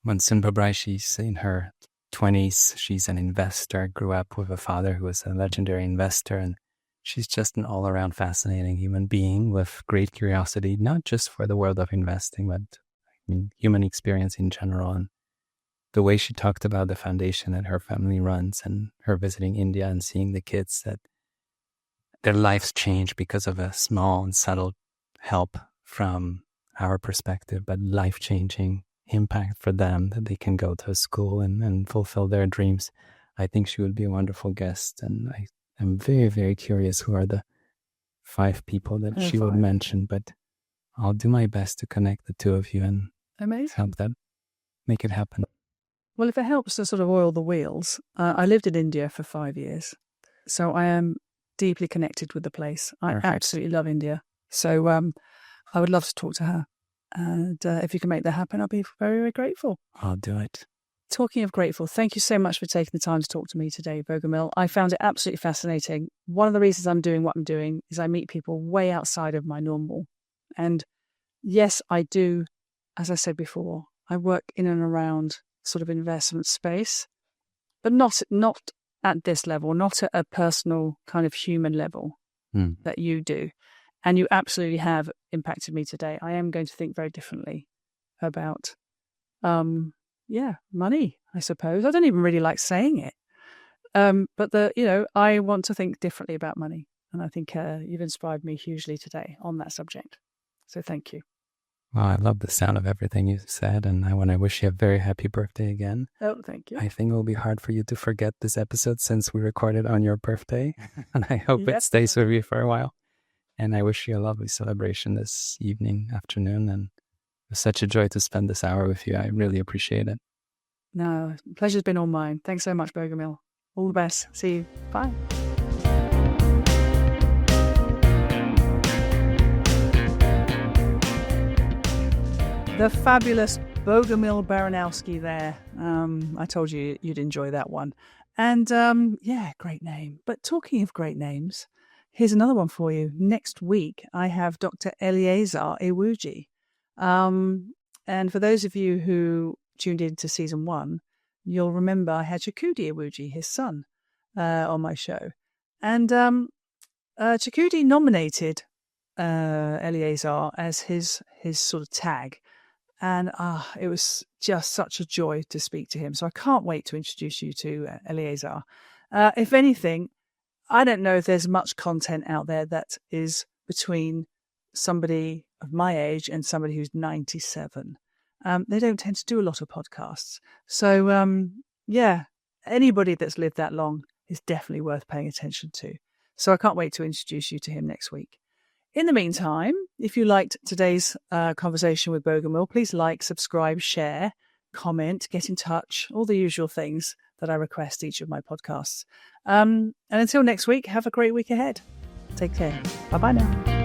[SPEAKER 2] Monsoon Pabrai, she's in her 20s. She's an investor, grew up with a father who was a legendary investor, and she's just an all-around fascinating human being with great curiosity, not just for the world of investing, but human experience in general. And the way she talked about the foundation that her family runs and her visiting India and seeing the kids that their lives change because of a small and subtle help from our perspective, but life-changing impact for them, that they can go to a school and fulfill their dreams. I think she would be a wonderful guest, and I am very, very curious who are the 5 people that she would mention, but I'll do my best to connect the two of you and help that make it happen.
[SPEAKER 1] Well, if it helps to sort of oil the wheels, I lived in India for 5 years, so I am deeply connected with the place. I absolutely love India. So I would love to talk to her. And if you can make that happen, I'll be very, very grateful.
[SPEAKER 2] I'll do it.
[SPEAKER 1] Talking of grateful, thank you so much for taking the time to talk to me today, Bogumil. I found it absolutely fascinating. One of the reasons I'm doing what I'm doing is I meet people way outside of my normal. And yes, I do, as I said before, I work in and around sort of investment space, but not at this level, not at a personal kind of human level that you do. And you absolutely have impacted me today. I am going to think very differently about, money, I suppose. I don't even really like saying it. But I want to think differently about money. And I think you've inspired me hugely today on that subject. So thank you.
[SPEAKER 2] Well, I love the sound of everything you said, and I want to wish you a very happy birthday again.
[SPEAKER 1] Oh, thank you.
[SPEAKER 2] I think it will be hard for you to forget this episode since we recorded on your birthday, and I hope it stays with you for a while. And I wish you a lovely celebration this afternoon, and it was such a joy to spend this hour with you. I really appreciate it.
[SPEAKER 1] No, pleasure's been all mine. Thanks so much, Bogumil. All the best. See you. Bye. The fabulous Bogumil Baranowski there. I told you you'd enjoy that one. And great name. But talking of great names, here's another one for you. Next week, I have Dr. Eliezer Iwuji. And for those of you who tuned in to season 1, you'll remember I had Chukudi Iwuji, his son, on my show. And Chukudi nominated Eliezer as his sort of tag. And it was just such a joy to speak to him. So I can't wait to introduce you to Eliezer. If anything, I don't know if there's much content out there that is between somebody of my age and somebody who's 97. They don't tend to do a lot of podcasts. So, anybody that's lived that long is definitely worth paying attention to. So I can't wait to introduce you to him next week. In the meantime, if you liked today's conversation with Bogumil, please like, subscribe, share, comment, get in touch, all the usual things that I request each of my podcasts. And until next week, have a great week ahead. Take care. Bye-bye now.